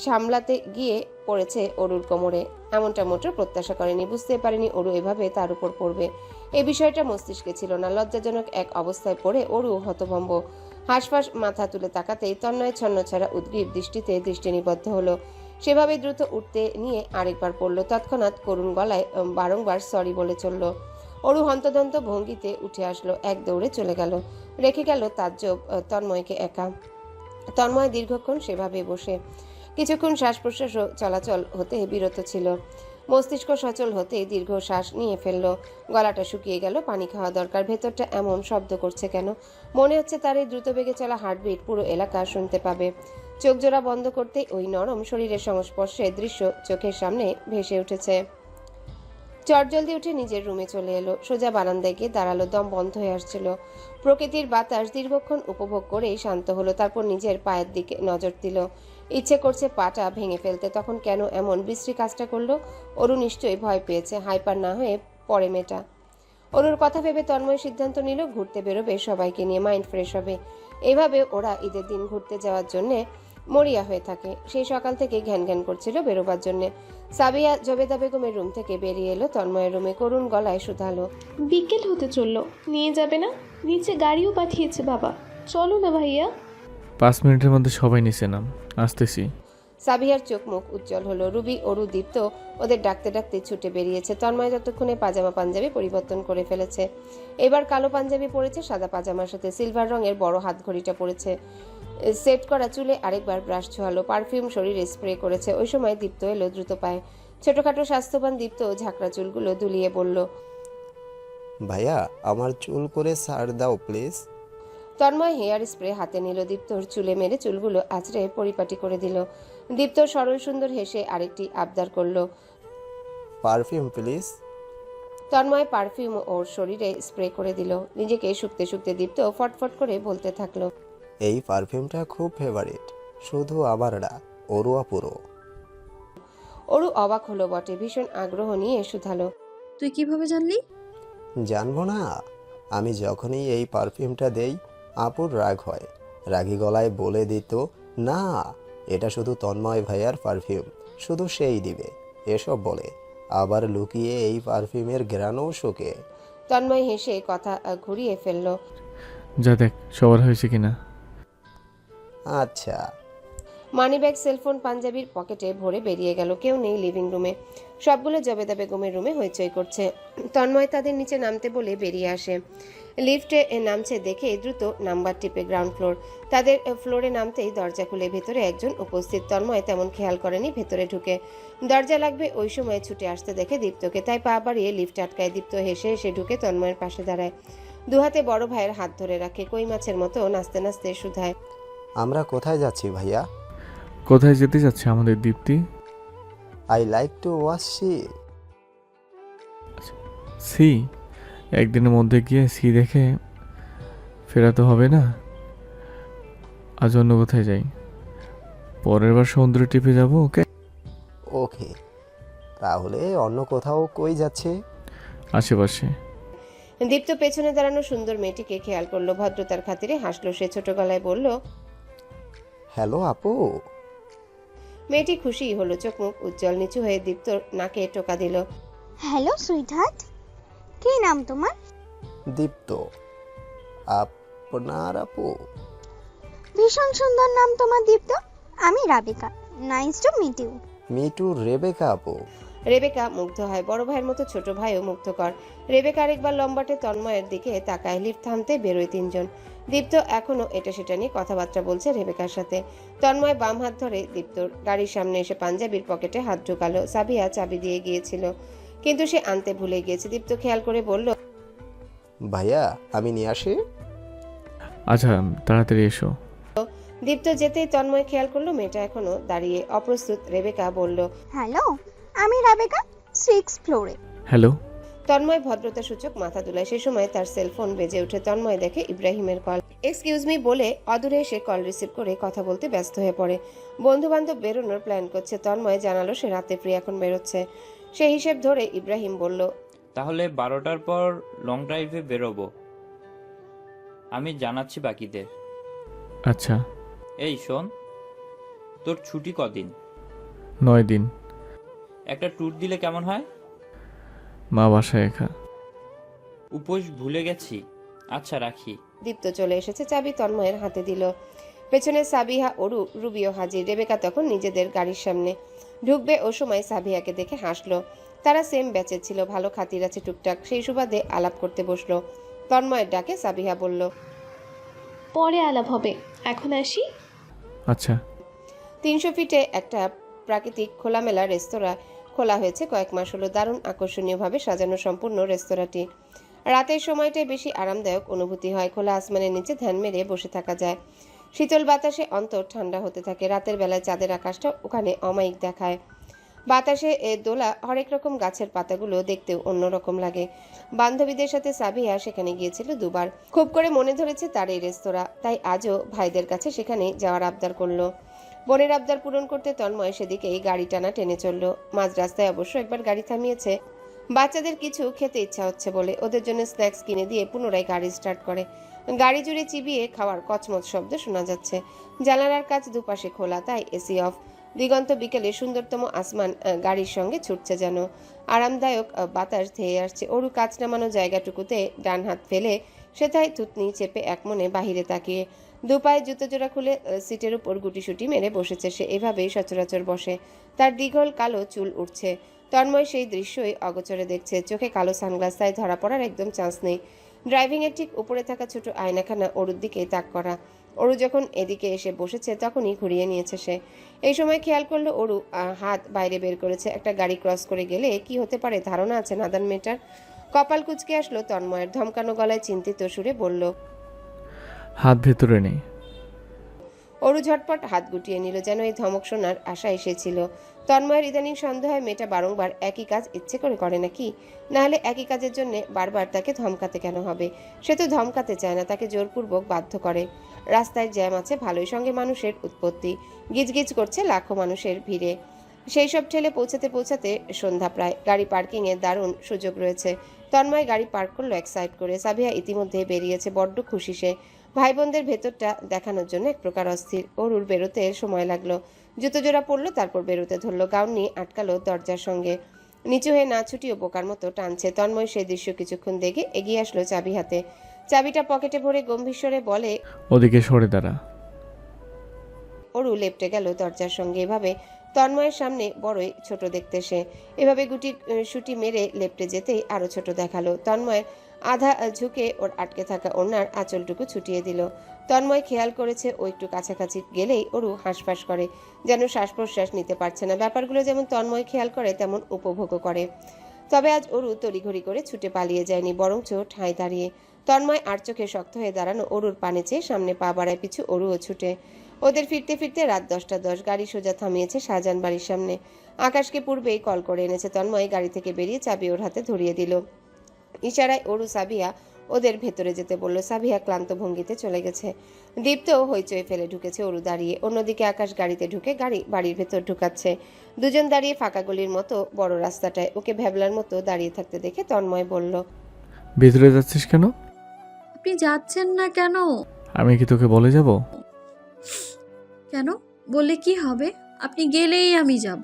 সামলাতে গিয়ে পড়েছে অরুর কোমরে। এমনটা মোটেও প্রত্যাশা করেনি, বুঝতে পারেনি অরু এভাবে তার উপর পড়বে। এই বিষয়টা মস্তিষ্কে ছিল না। লজ্জাজনক এক অবস্থায় পড়ে অরু হতভম্ব। হাঁসফাঁস মাথা তুলে তাকাতেই তন্ময় ছন্নছাড়া উদ্গ্রীব দৃষ্টিতে দৃষ্টি নিবদ্ধ হলো। সেভাবে দ্রুত উঠতে নিয়ে আরেকবার পড়ল। তৎক্ষণাৎ করুণ গলায় বারংবার সরি বলে চলল। অরু হন্তদন্ত ভঙ্গিতে উঠে আসলো, এক দৌড়ে চলে গেল, রেখে গেল তাজ্জব তন্ময়কে একা। তন্ময় দীর্ঘক্ষণ সেভাবে বসে। কিছুক্ষণ শ্বাস প্রশ্বাস চলাচল হতে বিরত ছিল। মস্তিষ্ক সচল হতেই দীর্ঘ শ্বাস নিয়ে ফেলল। গলাটা শুকিয়ে গেল, পানি খাওয়া দরকার। ভেতরটা এমন শব্দ করছে কেন? মনে হচ্ছে তার এই দ্রুত বেগে চলা হার্টবিট পুরো এলাকা শুনতে পাবে। চোখ জোড়া বন্ধ করতেই ওই নরম শরীরের সংস্পর্শে দৃশ্য চোখের সামনে ভেসে উঠেছে। চটজলদি উঠে নিজের রুমে চলে এলো, সোজা বারান্দায় গিয়ে দাঁড়ালো, দম বন্ধ হয়ে আসছিল। প্রকৃতির বাতাস দীর্ঘক্ষণ উপভোগ করেই শান্ত হলো, তারপর নিজের পায়ের দিকে নজর দিল। ইচ্ছে করছে পাটা ভেঙে ফেলতে, তখন কেন এমন বিশ্রী কাজটা করলো? অরু নিশ্চয়ই ভয় পেয়েছে, হাইপার না হয়ে পড়ে মেয়েটা। অরুর কথা ভেবে তন্ময় সিদ্ধান্ত নিল ঘুরতে বেরোবে, সবাইকে নিয়ে মাইন্ড ফ্রেশ হবে। এভাবে ওরা ঈদের দিন ঘুরতে যাওয়ার জন্যে মরিয়া হয়ে থাকে। সেই সকাল থেকে ঘ্যান ঘ্যান করছিল বেরোবার জন্যে। সাবিয়া জবেদা বেগমের রুম থেকে বেরিয়ে এলো তন্ময়ের রুমে, করুণ গলায় শুধালো, বিকেল হতে চললো, নিয়ে যাবে না? নিচে গাড়িও পাঠিয়েছে বাবা, চলো না ভাইয়া। 5 মিনিটের মধ্যে সবাই নিচে নাম, আসতেছি। সাবিয়ার চোখ মুখ উজ্জ্বল হলো। রুবি, অরু, দীপ্ত ওদের ডাকতে ডাকতে ছুটে বেরিয়েছে। তন্ময় ততক্ষণে পাজামা পাঞ্জাবি পরিবর্তন করে ফেলেছে। এবার কালো পাঞ্জাবি পরেছে, সাদা পাজামার সাথে সিলভার রঙের বড় হাত ঘড়িটা পরেছে। সেট করা চুলে আরেকবার ব্রাশ ছোঁয়ালো, পারফিউম শরীরে স্প্রে করেছে। ওই সময় দীপ্ত এলো দ্রুত পায়ে। ছোটখাটো স্বাস্থ্যবান দীপ্ত ঝাঁকড়া চুলগুলো দুলিয়ে বলল, ভাইয়া আমার চুল করে ছাড় দাও প্লিজ। তন্ময় হেয়ার স্প্রে হাতে নিল, দীপ্তর চুলে মেরে চুলগুলো আঁচড়ে পরিপাটি করে দিল। দীপ্ত সরল সুন্দর হেসে আরেকটি আবদার করলো, পারফিউম প্লিজ। তন্ময় পারফিউম ওর শরীরে স্প্রে করে দিল। নিজেকে শুকতে শুকতে দীপ্ত ফটফট করে বলতে থাকলো, এই পারফিউমটা খুব ফেভারিট, শুধু আমার না, অরুয়া পুরো। অরু অবাক হলো বটে, ভীষণ আগ্রহ নিয়ে শুধালো, তুই কিভাবে জানলি? জানবো না? আমি যখনই এই পারফিউমটা দেই আপুর রাগ হয়, রাগী গলায় বলে দিত, না এটা শুধু তন্ময় ভাইয়ার পারফিউম, শুধু সেই দিবে, এসব বলে। আবার লুকিয়ে এই পারফিউমের ঘ্রাণও শোকে। তন্ময় হেসে কথা ঘুরিয়ে ফেলল। যা দেখ সবার হয়েছে কিনা। আচ্ছা। মানিব্যাগ, সেলফোন পাঞ্জাবির পকেটে ভরে বেরিয়ে গেল। কেউ নেই লিভিং রুমে, সবগুলো জবেদা বেগমের রুমে হইচই করছে। তন্ময় তাদের নিচে নামতে বলে বেরিয়ে আসে। লিফটে নামছে দেখে দ্রুত নাম্বার টিপে গ্রাউন্ড ফ্লোর। তাদের ফ্লোরে নামতেই দরজা খুলে ভেতরে একজন উপস্থিত। তন্ময় তেমন খেয়াল করেনি ভেতরে ঢুকে দরজা লাগবে ওই সময় ছুটে আসতে দেখে দীপ্তকে, তাই পা বাড়িয়ে লিফট আটকায়। দীপ্ত হেসে হেসে ঢুকে তন্ময়ের পাশে দাঁড়ায়, দুহাতে বড় ভাইয়ের হাত ধরে রাখে, কই মাছের মতো নাচতে নাচতে শুধায়, আমরা কোথায় যাচ্ছি ভাইয়া? কোথায় যেতে যাচ্ছে আমাদের Dipti? I like to watch see? একদিনের মধ্যে গিয়ে সি দেখে ফেরা তো হবে না, আজ অন্য কোথায় যাই, পরের বার সমুদ্র টিপে যাবো। ওকে ওকে, তাহলে অন্য কোথাও কই যাচ্ছে? আশেপাশে। দীপ্ত পেছনে দাঁড়ানো সুন্দর মেয়েটিকে খেয়াল করলো, ভদ্রতার খাতিরে হাসলো সে, ছোট গলায় বলল, হ্যালো আপু। মেয়েটি খুশি হলো, চোখ মুখ উজ্জ্বল। নিচু হয়ে দীপ্তর নাকে টোকা দিল। হ্যালো সুইটহার্ট, কি নাম তোমার? দীপ্ত। আপনার আপু? ভীষণ সুন্দর নাম তোমার দীপ্ত। আমি Rebecca, nice to meet you. Me too Rebecca আপু। রেবেকা মুগ্ধ হয়, বড় ভাইয়ের মতো ছোট ভাইও মুগ্ধকর। রেবেকা আরেকবার লম্বাটে তন্ময়ের দিকে তাকায়। লিফট থামতে বেরোয় তিনজন। দীপ্ত এখনো এটা সেটা নিয়ে কথাবার্তা বলছে রেবেকার সাথে। তন্ময় বাম হাত ধরে দীপ্তর গাড়ির সামনে এসে পাঞ্জাবির পকেটে হাত ঢুকালো। সাবিয়া চাবি দিয়ে গিয়েছিল, কিন্তু সে আনতে ভুলে গিয়েছে। দীপ্ত খেয়াল করে বলল, ভাইয়া আমি নিয়ে আসি। আচ্ছা তাড়াতাড়ি এসো। দীপ্ত যেতেই তন্ময় খেয়াল করলো মেয়েটা এখনো দাঁড়িয়ে অপ্রস্তুত। রেবেকা বলল, হ্যালো, আমি রাবিকা, 6 ফ্লোরে। হ্যালো। তন্ময় ভদ্রতা সূচক মাথা দুলায়। সে সময় তার সেলফোন বেজে ওঠে। তন্ময় দেখে ইব্রাহিমের কল। এক্সকিউজ মি বলে অদূরে এসে কল রিসিভ করে কথা বলতে ব্যস্ত হয়ে পড়ে। বন্ধু বান্ধব বেরোনোর প্ল্যান করছে। তন্ময় জানালো সে রাতে ফ্রি, এখন বেরোচ্ছে। সেই হিসেব ধরে ইব্রাহিম বলল, তাহলে 12টার পর লং ড্রাইভে বেরোবো, আমি জানাচ্ছি বাকিদের। আচ্ছা। এই শোন, তোর ছুটি কদিন? 9 দিন। একটা ট্যুর দিলে কেমন হয়? মা বাসায় একা। উপোস ভুলে গেছি। আচ্ছা রাখি। দীপ্ত চলে এসেছে, চাবি তন্ময়ের হাতে দিল। পেছনে সাবিহা, অরু, রুবিও হাজির। রেবেকা তখন নিজেদের গাড়ির সামনে ঢুকবে ও সময় সাবিহাকে দেখে হাসলো। তারা সেম ব্যাচের ছিল, ভালো খাতির আছে টুকটাক। সেই সুবাদে আলাপ করতে বসলো। তন্ময়ের ডাকে সাবিহা বলল, পরে আলাপ হবে, এখন আসি। আচ্ছা। 300 ফিটে একটা প্রাকৃতিক খোলামেলা রেস্তোরাঁ খোলা হয়েছে কয়েক মাস হলো। দারুণ আকর্ষণীয়ভাবে সাজানো সম্পূর্ণ রেস্তোরাঁটি। রাতের সময়টাই বেশি আরামদায়ক অনুভূতি হয়। খোলা আসমানের নিচে ধ্যান মেরে বসে থাকা যায়। শীতল বাতাসে অন্তর ঠান্ডা হতে থাকে। রাতের বেলায় চাঁদের আকাশটা ওখানে অমায়িক দেখায়। বাতাসে দোলা হরেক রকম গাছের পাতাগুলো দেখতেও অন্যরকম লাগে। বান্ধবীদের সাথে সাবিয়া সেখানে গিয়েছিল 2 বার। খুব করে মনে ধরেছে তার এই রেস্তোরাঁ, তাই আজও ভাইদের কাছে সেখানে যাওয়ার আবদার করলো। বোনের আবদার পূরণ করতে তন্ময় সেদিকেই গাড়ি টানা টেনে চলল। মাঝ রাস্তায় অবশ্য একবার গাড়ি থামিয়েছে। বাচ্চাদের কিছু খেতে ইচ্ছা হচ্ছে বলে ওদের জন্য স্ন্যাক্স কিনে দিয়ে পুনরায় গাড়ি স্টার্ট করে। গাড়ি জুড়ে চিবিয়ে খাওয়ার কচমচ শব্দ শোনা যাচ্ছে। জানালার কাচ দুপাশে খোলা, তাই এসি অফ। দিগন্ত বিকেলে সুন্দরতম আসমান গাড়ির সঙ্গে ছুটছে যেন। আরামদায়ক বাতাস ধেয়ে আসছে। অরু কাচ নামানো জায়গাটুকুতে ডান হাত ফেলে সেথায় থুতনি চেপে একমনে বাহিরে তাকিয়ে দুপায়ে জুতো জোড়া খুলে সিটের উপর গুটিসুটি মেরে বসেছে সে। এভাবেই সচরাচর বসে। তার দীঘল কালো চুল উঠছে। তন্ময় সেই দৃশ্যই অগোচরে দেখছে। চোখে কালো সানগ্লাস, তাই ধরা পড়ার একদম চান্স নেই। ড্রাইভিংয়ের ঠিক উপরে থাকা ছোট আয়নাখানা অরুর দিকেই তাক করা। অরু যখন এদিকে এসে বসেছে তখনই ঘুরিয়ে নিয়েছে সে। এই সময় খেয়াল করলো অরু হাত বাইরে বের করেছে। একটা গাড়ি ক্রস করে গেলে কি হতে পারে ধারণা আছে নাদান মেয়েটার। কপাল কুঁচকে আসলো তন্ময়ের। ধমকানো গলায় চিন্তিত সুরে বলল, হাত ভেতরে নেই। অরু ঝটপট হাত গুটিয়ে নিল, যেন এই ধমক শোনার আশা এসেছিল। তন্ময়ের ইদানিং সন্দেহ হয় মেয়েটা বারংবার একই কাজ ইচ্ছে করে করে নাকি, নাহলে একই কাজের জন্য বারবার তাকে ধমকাতে কেন হবে। সে তো ধমকাতে চায় না, তাকে জোরপূর্বক বাধ্য করে। রাস্তায় জ্যাম আছে ভালোই, সঙ্গে মানুষের উৎপত্তি। গিজগিজ করছে লাখো মানুষের ভিড়ে। সেই সব ঠেলে পৌঁছাতে পৌঁছাতে সন্ধ্যা প্রায়। গাড়ি পার্কিংয়ে দারুণ সুযোগ রয়েছে। তন্ময় গাড়ি পার্ক করলো এক সাইড করে। সাবিহা ইতিমধ্যে বেরিয়েছে, বড্ড খুশি সে। ভাই বোনদের ভেতরটা দেখানোর জন্য এক প্রকার অস্থির। অরুর বেরোতে সময় লাগলো। জুতো জোড়া পরলো, তারপর বেরোতে ধরলো। গাউন নিয়ে আটকালো দরজার সঙ্গে। নিচু হয়ে না ছুটিও বোকার মতো টানছে। তন্ময় সেই দৃশ্য কিছুক্ষণ দেখে এগিয়ে আসলো চাবি হাতে। চাবিটা পকেটে ভরে গম্ভীর স্বরে বলে, ওদিকে সরে দাঁড়া। অরু লেপটে গেল দরজার সঙ্গে। এভাবে তন্ময়ের সামনে বড়ই ছোট দেখতে সে। এভাবে গুটি সুটি মেরে লেপটে যেতেই আরো ছোট দেখালো। তন্ময়ের আধা ঝুঁকে ওর আটকে থাকা ওড়নার আঁচলটুকু ছুটিয়ে দিল। তন্ময় খেয়াল করেছে ও একটু কাছাকাছি গেলেই অরু হাঁসফাঁস করে, যেন শ্বাস প্রশ্বাস নিতে পারছে না। ব্যাপারগুলো যেমন তন্ময় খেয়াল করে তেমন উপভোগও করে। তবে আজ অরু তড়িঘড়ি করে ছুটে পালিয়ে যায়নি, বরঞ্চ ঠাঁই দাঁড়িয়ে। তন্ময় আর চোখে শক্ত হয়ে দাঁড়ানো অরুর পানে চেয়ে সামনে পা বাড়ায় পিছু অরুও ছুটে। ওদের ফিরতে ফিরতে রাত 10:10। গাড়ি সোজা থামিয়েছে শাহজাহান বাড়ির সামনে। আকাশকে পূর্বেই কল করে এনেছে। তন্ময় গাড়ি থেকে বেরিয়ে চাবি ওর হাতে ধরিয়ে দিল। ইশারায় অরু সাবিয়া ওদের ভেতরে যেতে বলল। সাবিয়া ক্লান্ত ভঙ্গিতে চলে গেছে। দীপ্ত হইচই ফেলে ঢুকেছে অরু দাঁড়িয়ে। অন্যদিকে আকাশ গাড়িতে ঢুকে বাড়ির ভেতর ঢুকাচ্ছে। দুজন দাঁড়িয়ে ফাঁকা গলির মতো বড় রাস্তাটায়। ওকে ভ্যাবলার মতো দাঁড়িয়ে থাকতে দেখে তন্ময় বলল, ভিতরে যাচ্ছিস কেন? আপনি যাচ্ছেন না কেন? আমি কি তোকে বলে যাব? কেন? বললে কি হবে? আপনি গেলেই আমি যাব।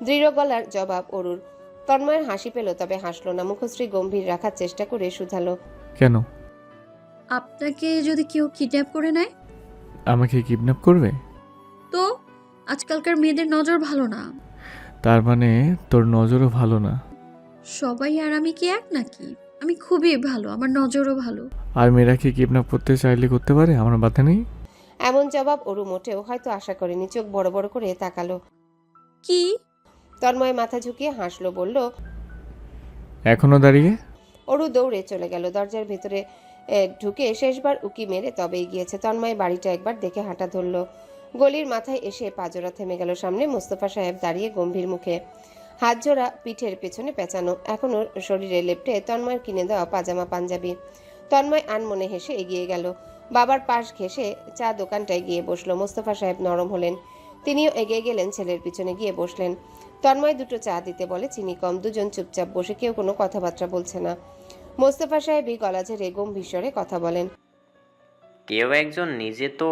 দৃঢ় গলার জবাব অরুর। তন্ময়ের হাসি পেল, তবে হাসলো না। মুখশ্রী গম্ভীর রাখার চেষ্টা করে শুধালো, কেন? আপনাকে যদি কেউ কিডন্যাপ করে নেয়? আমাকে কিডন্যাপ করবে? তো আজকালকার মেয়েদের নজর ভালো না। তার মানে তোর নজরও ভালো না? সবাই আর আমি কি এক নাকি? আমি খুবই ভালো, আমার নজরও ভালো। আর মেয়েরা কি কিডন্যাপ করতে চাইলে করতে পারে, আমার বাধা নেই? এমন জবাব অরু মোটেও হয়তো আশা করেনি। চোখ বড় বড় করে তাকালো। কি? তন্ময় মাথা ঝুঁকিয়ে হাসলো, বলল, এখনো দাঁড়িয়ে? অরু দৌড়ে চলে গেল। দরজার ভেতরে ঢুকে শেষবার উকি মেরে তবেই গিয়েছে। তন্ময় বাড়িটা একবার দেখে হাঁটা ধরল। গলির মাথায় এসে পাজোরা থেমে গেল। সামনে মোস্তফা সাহেব দাঁড়িয়ে গম্ভীর মুখে, হাত জোড়া পিঠের পেছনে পেঁচানো। এখনো শরীরে লেপটে তন্ময়ের কিনে দেওয়া পাজামা পাঞ্জাবি। তন্ময় আনমনে হেসে এগিয়ে গেল। বাবার পাশ ঘেঁষে চা দোকানটায় গিয়ে বসলো। মোস্তফা সাহেব নরম হলেন, তিনিও এগিয়ে গেলেন, ছেলের পিছনে গিয়ে বসলেন। তন্ময় দুটো চা দিতে বলে, চিনি কম। দুজন চুপচাপ বসে, কেউ কোনো কথাবার্তা বলছে না। মোস্তফা সাহেবই গলা ঝেড়ে গম্ভীর স্বরে কথা বলেন, কেউ একজন নিজে তো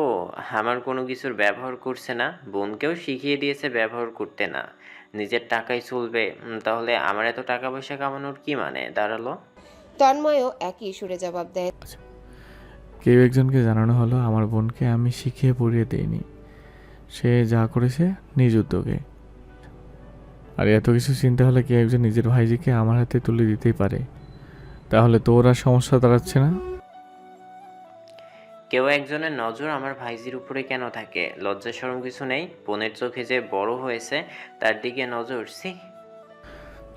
আমার কোনো কিছুর ব্যবহার করছে না, বোনকেও শিখিয়ে দিয়েছে ব্যবহার করতে না, নিজের টাকাই চলবে। তাহলে আমার এত টাকা পয়সা কামানোর কি মানে দাঁড়ালো? তন্ময়ও একই সুরে জবাব দেয়, কেউ একজনকে জানানো হলো আমার বোনকে আমি শিখিয়ে পড়িয়ে দেইনি, সে যা করেছে নিজ উদ্যোগে। আর এত কিছু চিন্তা হলে কেউ একজন নিজের ভাইজিকে আমার হাতে তুলে দিতেই পারে, তাহলে তোর আর সমস্যা দাঁড়াচ্ছে না? কেউ একজনের নজর আমার ভাইজির উপরে কেন থাকে? লজ্জা শরম কিছু নেই? বোনের চোখে যে বড় হয়েছে তার দিকে নজর।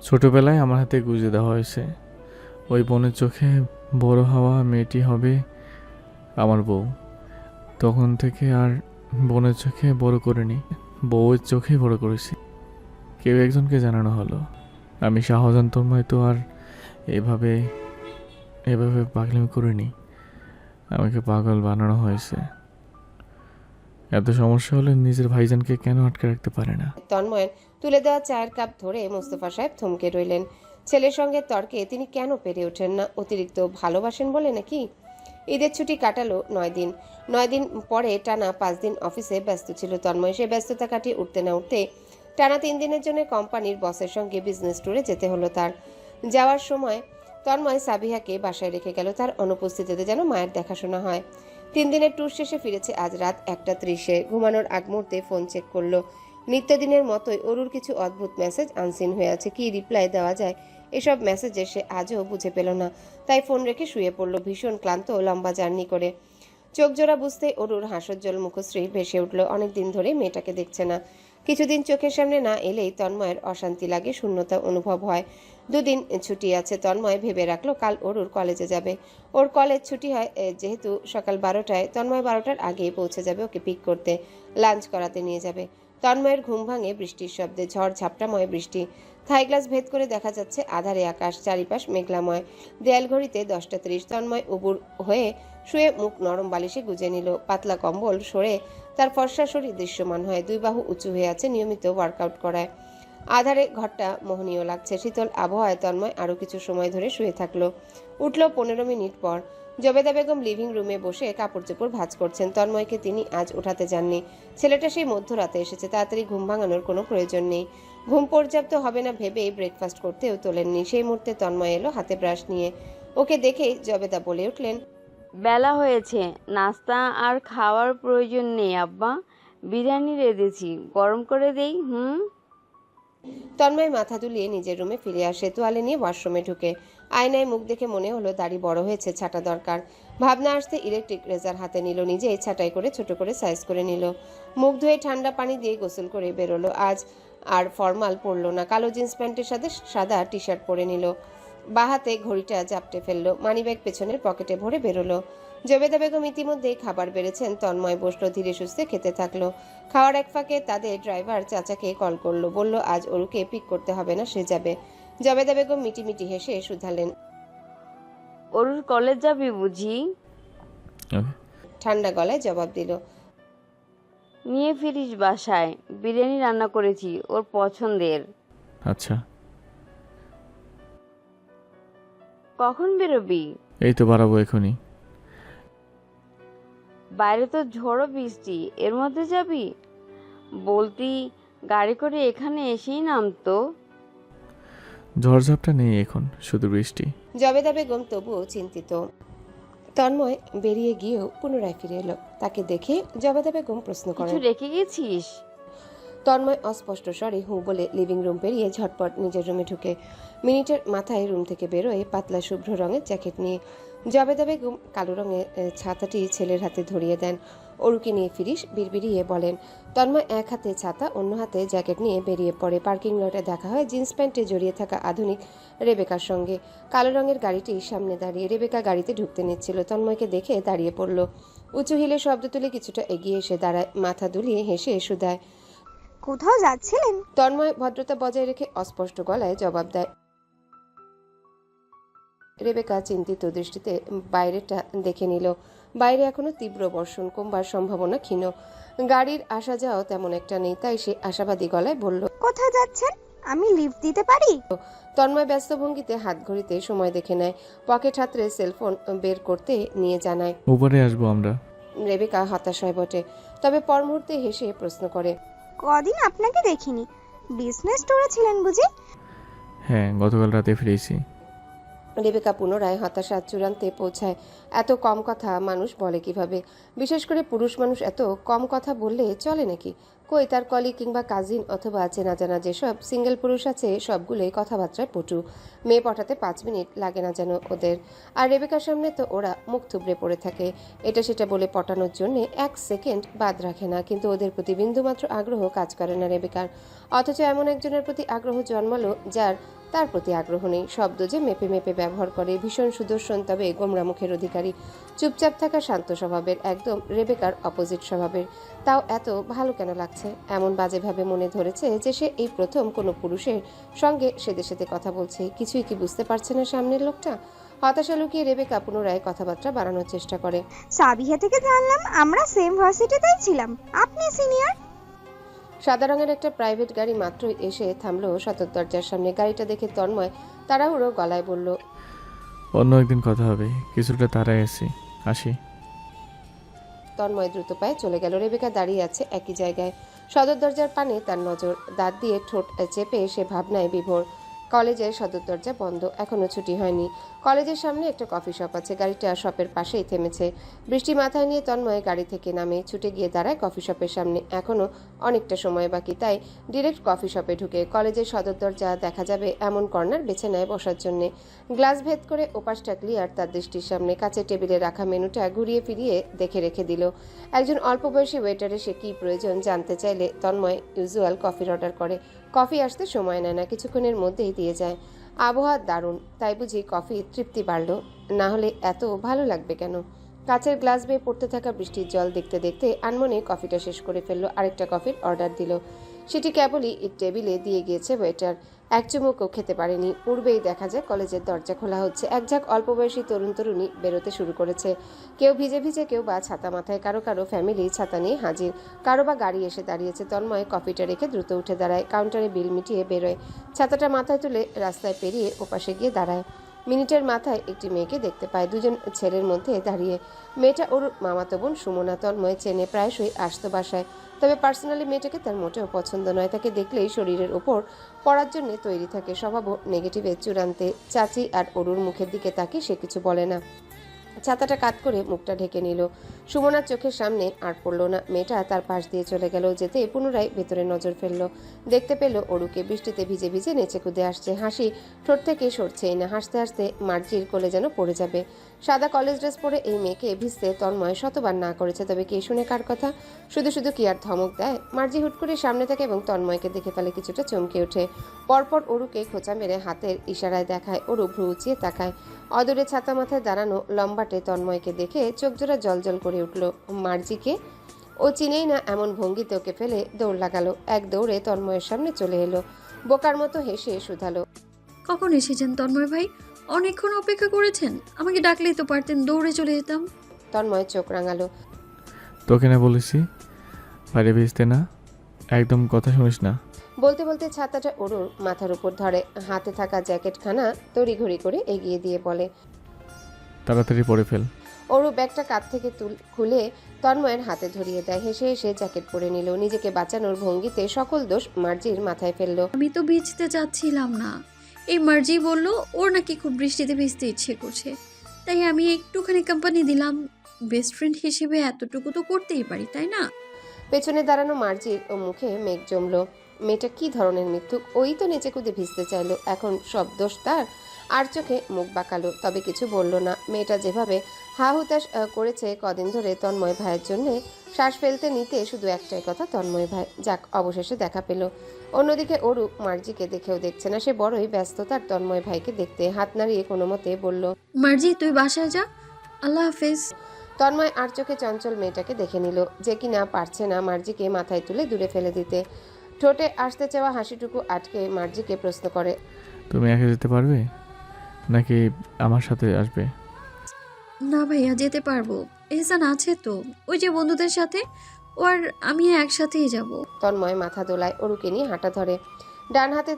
ছোটবেলায় আমার হাতে গুঁজে দেওয়া হয়েছে, ওই বোনের চোখে বড় হওয়া মেয়েটি হবে আমার বউ। তখন থেকে আর বোনের চোখে বড় করিনি, বউয়ের চোখে বড় করেছি। কেউ একজনকে জানানো হলো আমি শাহজাহান তন্ময় তো আর এভাবে পাগলামি করিনি, আমাকে পাগল বানানো হয়েছে। এত সমস্যা হলে নিজের ভাইজানকে কেন আটকে রাখতে পারে না? তন্ময়ের তুলে দেওয়া চায়ের কাপ ধরে মোস্তফা সাহেব থমকে রইলেন। ছেলের সঙ্গে তর্কে তিনি কেন পেরে ওঠেন না? অতিরিক্ত ভালোবাসেন বলে নাকি? ঈদের ছুটি কাটালো 9 দিন। 9 দিন পরে টানা 5 দিন অফিসে ব্যস্ত ছিল তন্ময়। সে ব্যস্ততা কাটিয়ে উঠতে না উঠতে টানা 3 দিনের জন্য কোম্পানির বসের সঙ্গে বিজনেস ট্যুরে যেতে হলো তার। যাওয়ার সময় তন্ময় সাবিহাকে বাসায় রেখে গেল। তার অনুপস্থিতিতে যেন মায়ের দেখাশোনা হয়। 3 দিনের ট্যুর শেষে ফিরেছে আজ রাত 1:30-এ। ঘুমানোর আগ মুহূর্তে ফোন চেক করলো। নিত্যদিনের মতোই অরুর কিছু অদ্ভুত মেসেজ আনসিন হয়ে আছে। কি রিপ্লাই দেওয়া যায় এসব মেসেজে সে আজও বুঝে পেল না। তাই ফোন রেখে শুয়ে পড়ল, ভীষণ ক্লান্ত লম্বা জার্নি করে। চোখ জোড়া বুঝতে অরুর হাস্যোজ্জ্বল মুখশ্রী ভেসে উঠল। অনেকদিন ধরে মেয়েটাকে দেখছে না। কিছুদিন চোখের সামনে না এলেই তন্ময়ের অশান্তি লাগে, শূন্যতা অনুভব হয়। 2 দিন ছুটি আছে। তন্ময় ভেবে রাখলো কাল অরুর কলেজে যাবে। ওর কলেজ ছুটি হয় যেহেতু সকাল 12টায়, তন্ময় 12টার আগেই পৌঁছে যাবে ওকে পিক করতে, লাঞ্চ করাতে নিয়ে যাবে। তন্ময়ের ঘুম ভাঙে বৃষ্টির শব্দে। ঝড় ঝাপটাময় বৃষ্টি। থাই গ্লাস ভেদ করে দেখা যাচ্ছে আধারে আকাশ, চারিপাশ মেঘলাময়। দেয়াল ঘড়িতে 10:30। তন্ময় উবুর হয়ে শুয়ে মুখ নরম বালিশে গুজে নিল। পাতলা কম্বল সরে তার ফর্সা শরীর দৃশ্যমান হয়। 2 বাহু উঁচু হয়ে আছে, নিয়মিত ওয়ার্কআউট করায়। আধারে ঘরটা মোহনীয় লাগছে। শীতল আবহাওয়ায় তন্ময় আরও কিছু সময় ধরে শুয়ে থাকলো। উঠল 15 মিনিট পর। জবেদা বেগম লিভিং রুমে বসে কাপড় চোপড় ভাঁজ করছেন। তন্ময়কে তিনি আজ ওঠাতে যাননি। ছেলেটা সেই মধ্যরাতে এসেছে, তাড়াতাড়ি ঘুম ভাঙানোর কোনো প্রয়োজন নেই। ঘুম পর্যাপ্ত হবে না ভেবে ব্রেকফাস্ট করতেও তোলেননি। সেই মুহূর্তে তন্ময় এলো হাতে ব্রাশ নিয়ে। ওকে দেখেই জবেদা বলে উঠলেন, বেলা হয়েছে, নাস্তা আর খাওয়ার প্রয়োজন নেই আব্বা। বিরিয়ানি রেঁধেছি, গরম করে দেই। তন্ময় মাথা দুলিয়ে নিজের রুমে ফিরে আসে। তোয়ালে নিয়ে ওয়াশরুমে ঢুকে আয়নায় মুখ দেখে মনে হলো দাড়ি বড় হয়েছে, ছাঁটা দরকার। ভাবনা আসতে ইলেকট্রিক রেজার হাতে নিল, নিজেই ছাঁটাই করে ছোট করে সাইজ করে নিল। মুখ ধুয়ে ঠান্ডা পানি দিয়ে গোসল করে বেরোলো। আজ আর ফর্মাল পরলো না, কালো জিন্স প্যান্টের সাথে সাদা টি শার্ট পরে নিল। বাহাতে ঘড়িটা জাপটে ফেললো, মানিব্যাগ পেছনের পকেটে ভরে বেরোলো। জবেদা বেগম ইতিমধ্যেই খাবার বেড়েছেন। তন্ময় বসলো, ধীরে সুস্থে খেতে থাকলো। খাওয়ার এক ফাঁকে তাদের ড্রাইভার চাচাকে কল করলো, বলল আজ ওরুকে পিক করতে হবে না, সে যাবে। জবেদা বেগম মিটিমিটি হেসে শুধালেন, অরুর কলেজ যাবি বুঝি? ঠান্ডা গলায় জবাব দিল, নিয়ে ফিরিস বাসায়, বিরিয়ানি রান্না করেছি, ওর পছন্দের। আচ্ছা। কখন বেরোবি? এই তো বাড়াবো এখনই। বাইরে তো ঝড়ো বৃষ্টি, এর মধ্যে যাবি? বলতি গাড়ি করে এখানে এসেই নামতো। ঝড়ঝাপটা নেই এখন, শুধু বৃষ্টি। জবেদা বেগম তবুও চিন্তিত। তন্ময় বেরিয়ে গিয়েও পুনরায় ফিরে এলো। তাকে দেখে জবেদা বেগম প্রশ্ন করেন, কিছু রেখে গেছিস? তন্ময় অস্পষ্ট স্বরে হু বলে লিভিং রুম পেরিয়ে ঝটপট নিজের রুমে ঢুকে মিনিটের মাথায় রুম থেকে বেরোয় পাতলা শুভ্র রঙের জ্যাকেট নিয়ে। জবেদা বেগম কালো রঙের ছাতাটি ছেলের হাতে ধরিয়ে দেন। অরুকে নিয়ে ফিরিস বিড়বিড়িয়ে বলেন। তন্ময় এক হাতে ছাতা, অন্য হাতে জ্যাকেট নিয়ে বেরিয়ে পড়ে। পার্কিং লটে দেখা হয় জিন্স প্যান্টে জড়িয়ে থাকা আধুনিক রেবেকার সঙ্গে। কালো রঙের গাড়িটি সামনে দাঁড়িয়ে, রেবেকা গাড়িতে ঢুকতে নিচ্ছিল। তন্ময়কে দেখে দাঁড়িয়ে পড়ল। উঁচু হিলে শব্দ তুলে কিছুটা এগিয়ে এসে দাঁড়ায়, মাথা দুলিয়ে হেসে শুধায়, কোথাও যাচ্ছিলেন? তন্ময় ভদ্রতা বজায় রেখে অস্পষ্ট গলায় জবাব দেয়। রেবেকা চিন্তিত দৃষ্টিতে বাইরেটা দেখে নিল। বাইরে এখনো তীব্র বর্ষণ, কমবার সম্ভাবনা ক্ষীণ। গাড়ির আসা যাওয়া তেমন একটা নেই, তাই সে আশাবাদী গলায় বলল, কোথায় যাচ্ছেন? আমি লিফট দিতে পারি? তন্ময় ব্যস্ত ভঙ্গিতে হাত ঘড়িতে সময় দেখে নেয়। পকেট হাতরে সেলফোন বের করতে নিয়ে জানায়, উপরে আসবো আমরা। রেবেকা হতাশ হয় বটে, তবে পর মুহূর্তে হেসে প্রশ্ন করে, কদিন আপনাকে দেখিনি, বিজনেস ট্যুরে ছিলেন বুঝি? হ্যাঁ, গতকাল রাতে ফিরেছি। রেবেকা পুনরায় হতাশার চূড়ান্তে পৌঁছায়। এত কম কথা মানুষ বলে কিভাবে? বিশেষ করে পুরুষ মানুষ এত কম কথা বললে চলে নাকি? কই তার কলিগ কিংবা কাজিন অথবা চেনা জানা যেসব সিঙ্গেল পুরুষ আছে সবগুলোই কথাবার্তায় পটু। মেয়ে পটাতে 5 মিনিট লাগে না যেন ওদের। আর রেবেকার সামনে তো ওরা মুখ থুবড়ে পড়ে থাকে, এটা সেটা বলে পটানোর জন্যে 1 সেকেন্ড বাদ রাখে না। কিন্তু ওদের প্রতি বিন্দুমাত্র আগ্রহ কাজ করে না রেবেকার। অথচ এমন একজনের প্রতি আগ্রহ জন্মালো যার তার প্রতি আগ্রহ নেই। শব্দ যে মেপে মেপে ব্যবহার করে, ভীষণ সুদর্শন তবে গোমরা মুখের অধিকারী, চুপচাপ থাকা শান্ত স্বভাবের, একদম রেবেকার অপোজিট স্বভাবের। তাও এত ভালো কেন লাগছে? এমন বাজেভাবে মনে ধরেছে যে সে এই প্রথম কোনো পুরুষের সঙ্গে সেদে সেদে কথা বলছে। কিছুই কি বুঝতে পারছে না সামনের লোকটা? হতাশা লুকিয়ে রেবেকা পুনরায় কথাবার্তা বাড়ানোর চেষ্টা করে। সাবিহা থেকে জানলাম আমরা সেম ভার্সিটিতেই ছিলাম, আপনি সিনিয়র। সাদা রঙের একটা প্রাইভেট গাড়ি মাত্রই এসে থামলো সদর দরজার সামনে। গাড়িটা দেখে তন্ময় তাড়াহুড়ো গলায় বলল, অন্য একদিন কথা হবে, কিছুটা তাড়াই আসি। তন্ময় দ্রুত পায়ে চলে গেল। রেবেকা দাঁড়িয়ে আছে একই জায়গায়। সদর দরজার পানে তার নজর। দাঁত দিয়ে ঠোঁট চেপে সে ভাবনায় বিভোর। কলেজের সদর দরজা বন্ধ, এখনো ছুটি হয়নি। কলেজের সামনে একটা কফি শপ আছে, গাড়িটা শপের পাশেই থেমেছে। বৃষ্টি মাথায় নিয়ে তন্ময় গাড়ি থেকে নামে, ছুটে গিয়ে দাঁড়ায় কফি শপের সামনে। এখনো অনেকটা সময় বাকি, তাই ডিরেক্ট কফি শপে ঢুকে কলেজের সদর দরজা দেখা যাবে এমন কর্নার বেছে নেয় বসার জন্য। গ্লাস ভেদ করে ওপাশটা ক্লিয়ার তার দৃষ্টির সামনে। কাছে টেবিলে রাখা মেনুটা ঘুরিয়ে ফিরিয়ে দেখে রেখে দিল। একজন অল্প বয়সী ওয়েটারের সে কি প্রয়োজন জানতে চাইলে তন্ময় ইউজুয়াল কফির অর্ডার করে। কফি আসতে সময় নেয় না, কিছুক্ষণের মধ্যেই দিয়ে যায়। আবহাওয়া দারুণ, তাই বুঝি কফি তৃপ্তি বাড়ল, না হলে এত ভালো লাগবে কেন? কাচের গ্লাস বেয়ে পড়তে থাকা বৃষ্টির জল দেখতে দেখতে আনমনে কফিটা শেষ করে ফেললো। আরেকটা কফির অর্ডার দিল। সেটি কেবলই টেবিলে দিয়ে গিয়েছে ওয়েটার। এক চুমুকও খেতে পারেনি। পূর্বেই দেখা যায় কলেজের দরজা খোলা হচ্ছে। একঝাঁক অল্প বয়সী তরুণ তরুণী বেরোতে শুরু করেছে। কেউ ভিজে ভিজে, কেউ বা ছাতা মাথায়, কারো কারো ফ্যামিলি ছাতা নিয়ে হাজির, কারো বা গাড়ি এসে দাঁড়িয়েছে। তন্ময় কফিটা রেখে দ্রুত উঠে দাঁড়ায়, কাউন্টারে বিল মিটিয়ে বেরোয়। ছাতাটা মাথায় তুলে রাস্তায় পেরিয়ে ওপাশে গিয়ে দাঁড়ায়। মিনিটের মাথায় একটি মেয়েকে দেখতে পায় দুজন ছেলের মধ্যে দাঁড়িয়ে। মেয়েটা ওর মামাতো বোন সুমনা। তন্ময় চেনে, প্রায়শই আসতো বাসায়। তবে পার্সোনালি মেয়েটাকে তার মোটেও পছন্দ নয়। তাকে দেখলেই শরীরের ওপর পড়ার জন্য তৈরি থাকে। স্বভাবও নেগেটিভে চূড়ান্তে। চাচি আর অরুর মুখের দিকে তাকিয়ে সে কিছু বলে না। ছাতাটা কাত করে মুখটা ঢেকে নিল। সুমনার চোখের সামনে আর পড়ল না। মেয়েটা তার পাশ দিয়ে চলে গেল। যেতে পুনরায় ভেতরে নজর ফেলল। দেখতে পেল অরুকে বৃষ্টিতে ভিজে ভিজে নেচে কুদে আসছে। হাসি ঠোঁট থেকে সরছেই না। হাসতে হাসতে মার্জির কোলে যেন পড়ে যাবে। সাদা কলেজ ড্রেস পরে এই মেয়েকে ভিজতে তন্ময় শতবার না করেছে। তবে কে শুনে কার কথা? শুধু শুধু কি আর ধমক দেয়? মার্জি হুট করে সামনে থাকে এবং তন্ময়কে দেখে ফেলে। কিছুটা চমকে ওঠে। পরপর অরুকে খোঁচা মেরে হাতের ইশারায় দেখায়। অরু ভ্রু উঁচিয়ে তাকায়। অদূরে ছাতা মাথায় দাঁড়ানো লম্বাটে তন্ময়কে দেখে চোখজোড়া জলজল করে উঠল। মার্জিকে ও চিনেই না এমন ভঙ্গিতে ওকে ফেলে দৌড় লাগালো। এক দৌড়ে তন্ময়ের সামনে চলে এলো। বোকার মতো হেসে শুধালো, কখন এসেছেন তন্ময় ভাই? অনেকক্ষণ অপেক্ষা করেছেন? আমাকে ডাকলেই তো পারতেন, দৌড়ে চলে যেতাম। তন্ময় চোখ রাঙালো। তোকে না বলেছি বাইরে ভিজতে না, একদম কথা শুনিস না। বলতে বলতে ছাতাটা অরুর মাথার উপর ধরে। হাতে থাকা জ্যাকেটখানা তড়িঘড়ি করে এগিয়ে দিয়ে বলে, তাড়াতাড়ি পরে ফেল। অরু ব্যাগটা কাঁধ থেকে খুলে তন্ময়ের হাতে ধরিয়ে দেয়। হেসে হেসে জ্যাকেট পরে নিল। নিজেকে বাঁচানোর ভঙ্গিতে সকল দোষ মার্জির মাথায় ফেলল। আমি তো ভিজতে চাচ্ছিলাম না। এই মার্জি বলল ওর নাকি খুব বৃষ্টিতে ভিজতে ইচ্ছে করছে, তাই আমি একটুখানি কোম্পানি দিলাম। বেস্ট ফ্রেন্ড হিসেবে এতটুকু তো করতেই পারি, তাই না? পেছনে দাঁড়ানো মার্জির ও মুখে মেঘ জমলো। মেয়েটা কি ধরনের মিথ্যুক! ওই তো নেচে কুদে ভিজতে চাইলো, এখন সব দোষ তার। আর চোখে মুখ বাঁকালো, তবে কিছু বলল না। মেয়েটা যেভাবে হা হুতাশ করেছে কদিন ধরে তন্ময় ভাইয়ের জন্যে, শ্বাস ফেলতে নিতে শুধু একটাই কথা, তন্ময় ভাই। যাক, অবশেষে দেখা পেল। অন্যদিকে অরু মার্জিকে দেখেও দেখছে না। সে বড়ই ব্যস্ত তার তন্ময় ভাইকে দেখতে। হাত নাড়িয়ে কোনো মতে বলল, মার্জি তুই বাসায় যা, আল্লাহ হাফেজ। তন্ময় আর চোখে চঞ্চল মেয়েটাকে দেখে নিল, যে কিনা পারছে না মার্জিকে মাথায় তুলে দূরে ফেলে দিতে। ঠোঁটে আসতে চাওয়া হাসিটুকু আটকে মার্জিকে প্রশ্ন করে, তুমি একা যেতে পারবে নাকি আমার সাথে আসবে? না ভাইয়া, যেতে পারবো। এহসান আছে তো, ওই যে বন্ধুদের সাথে। ও আর আমি একসাথেই যাব। তন্ময় মাথা দোলায়। অরুকে নিয়ে হাঁটা ধরে। ডান হাতে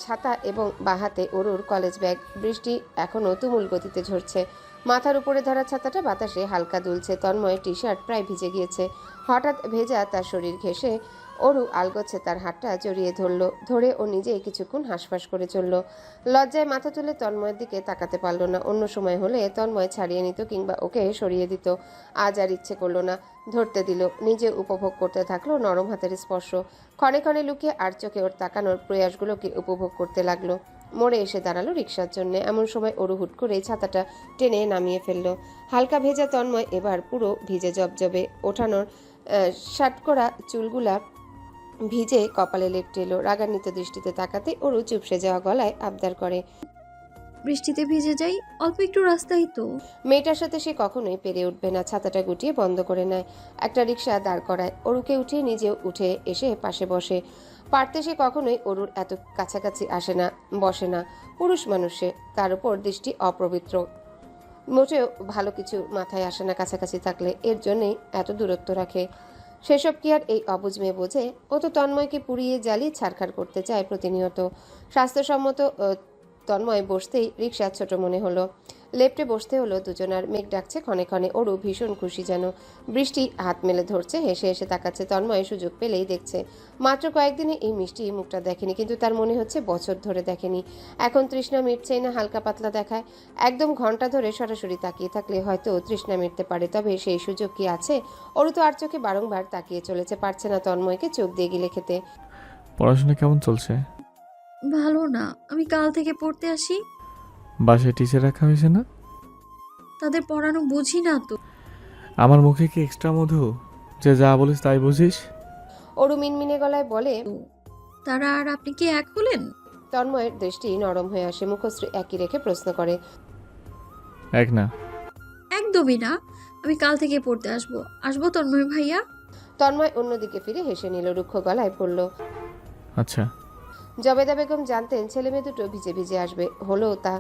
ছাতা এবং বাঁ হাতে অরুর কলেজ ব্যাগ। বৃষ্টি এখনও তুমুল গতিতে ঝরছে। মাথার উপরে ধরা ছাতাটা বাতাসে হালকা দুলছে। তন্ময়ের টি শার্ট প্রায় ভিজে গিয়েছে। হঠাৎ ভেজা তার শরীর ঘেঁষে অরু আলগোছে তার হাতটা জড়িয়ে ধরল। ধরে ও নিজেই কিছুক্ষণ হাঁসফাঁস করে চলল। লজ্জায় মাথা তুলে তন্ময়ের দিকে তাকাতে পারল না। অন্য সময় হলে তন্ময় ছাড়িয়ে নিত কিংবা ওকে সরিয়ে দিত। আজ আর ইচ্ছে করলো না, ধরতে দিল। নিজে উপভোগ করতে থাকলো নরম হাতের স্পর্শ। ক্ষণে ক্ষণে লুকিয়ে আর চোখে ওর তাকানোর প্রয়াসগুলোকে উপভোগ করতে লাগলো। মোড়ে এসে দাঁড়ালো রিকশার জন্য। এমন সময় অরু হুট করে ছাতাটা টেনে নামিয়ে ফেললো। হালকা ভেজা তন্ময় এবার পুরো ভিজে জবজবে। ওঠানোর শার্ট করা চুলগুলা ভিজে কপালে লেপটে এলো। রাগান্বিত দৃষ্টিতে তাকাতে অরু চুপসে যাওয়া গলায় আবদার করে, বৃষ্টিতে ভিজে যাই, অল্প একটু রাস্তাই তো। মেয়েটার সাথে সে কখনোই পেরে উঠবে না। ছাতাটা গুটিয়ে বন্ধ করে নেয়। একটা রিকশা দাঁড় করায়। অরুকে উঠিয়ে নিজেও উঠে এসে পাশে বসে। পারতে সে কখনোই অরুর এত কাছাকাছি আসে না, বসে না। পুরুষ মানুষে, তার উপর দৃষ্টি অপবিত্র। মোটেও ভালো কিছু মাথায় আসে না কাছাকাছি থাকলে। এর জন্যেই এত দূরত্ব রাখে। সেসব কি আর এই অবুঝ মেয়ে বোঝে? ও তো তন্ময়কে পুড়িয়ে জ্বালিয়ে ছাড়খাড় করতে চায় প্রতিনিয়ত। স্বাস্থ্যসম্মত তন্ময় বসতেই রিকশা ছোট মনে হলো। লেফটে বসতে হলো দুজনার। মেঘ ডাকছে ক্ষণে ক্ষণে। অরু ভীষণ খুশি যেন। বৃষ্টি হাত মেলে ধরছে, হেসে হেসে তাকাচ্ছে। তন্ময় সুযোগ পেলেই দেখছে। মাত্র কয়েকদিনে এই মিষ্টি মুখটা দেখেনি, কিন্তু তার মনে হচ্ছে বছর ধরে দেখেনি। এখন তৃষ্ণা মিটছেই না, হালকা পাতলা দেখায়। একদম ঘন্টা ধরে সরাসরি তাকিয়ে থাকলে হয়তো তৃষ্ণা মিটতে পারে, তবে সেই সুযোগ কি আছে? অরু তো আর চোখে বারংবার তাকিয়ে চলেছে, পারছে না তন্ময়কে চোখ দিয়ে গিলে খেতে। পড়াশোনা কেমন চলছে? ভালো না, আমি কাল থেকে পড়তে আসি। বাসায় টিচার রাখা হয়েছে না? তাদের পড়ানো বুঝি না তো। আমার মুখে কি এক্সট্রা মধু যে যা বলিস তাই বুঝিস? অরু মিনমিনে গলায় বলে, তারা আর আপনি কি এক হলেন? তন্ময়ের দৃষ্টি নরম হয়ে আসে। মুখশ্রী একই রেখে প্রশ্ন করে, এক না। একদমই না, আমি কাল থেকে পড়তে আসবো তন্ময় ভাইয়া। তন্ময় অন্যদিকে ফিরে হেসে নিল। রুক্ষ গলায় পড়ল, আচ্ছা। জবেদা বেগম জানতেন ছেলে মেয়ে দুটো ভিজে ভিজে আসবে। হলো তা।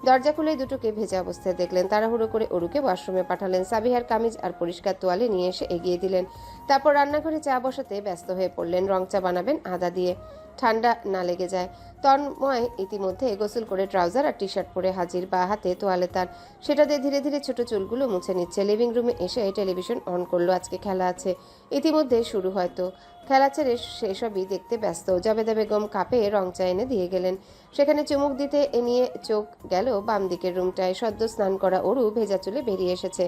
দরজা খুলে দুটোকে ভেজা অবস্থায় দেখলেন। তাড়াহুড়ো করে অরুকে ওয়াশরুমে পাঠালেন। সাবিহার কামিজ আর পরিষ্কার তোয়ালে নিয়ে এসে এগিয়ে দিলেন। তারপর রান্নাঘরে চা বসাতে ব্যস্ত হয়ে পড়লেন। রং চা বানাবেন আদা দিয়ে। ঠান্ডা না লেগে যায়। তন্ময় ইতিমধ্যে গোসল করে ট্রাউজার আর টি শার্ট পরে হাজির, বা হাতে তোয়ালে তার, সেটা দিয়ে ধীরে ধীরে ছোট চুলগুলো মুছে নিচ্ছে। লিভিং রুমে এসে টেলিভিশন অন করলো। আজকে খেলা আছে, ইতিমধ্যে শুরু হয়তো। খেলা ছেড়ে সেসবই দেখতে ব্যস্ত। জবেদা বেগম কাপে রং চা এনে দিয়ে গেলেন। সেখানে চুমুক দিতে নিয়ে চোখ গেল বাম দিকের রুমটায়। সদ্য স্নান করা অরু ভেজা চুলে বেরিয়ে এসেছে।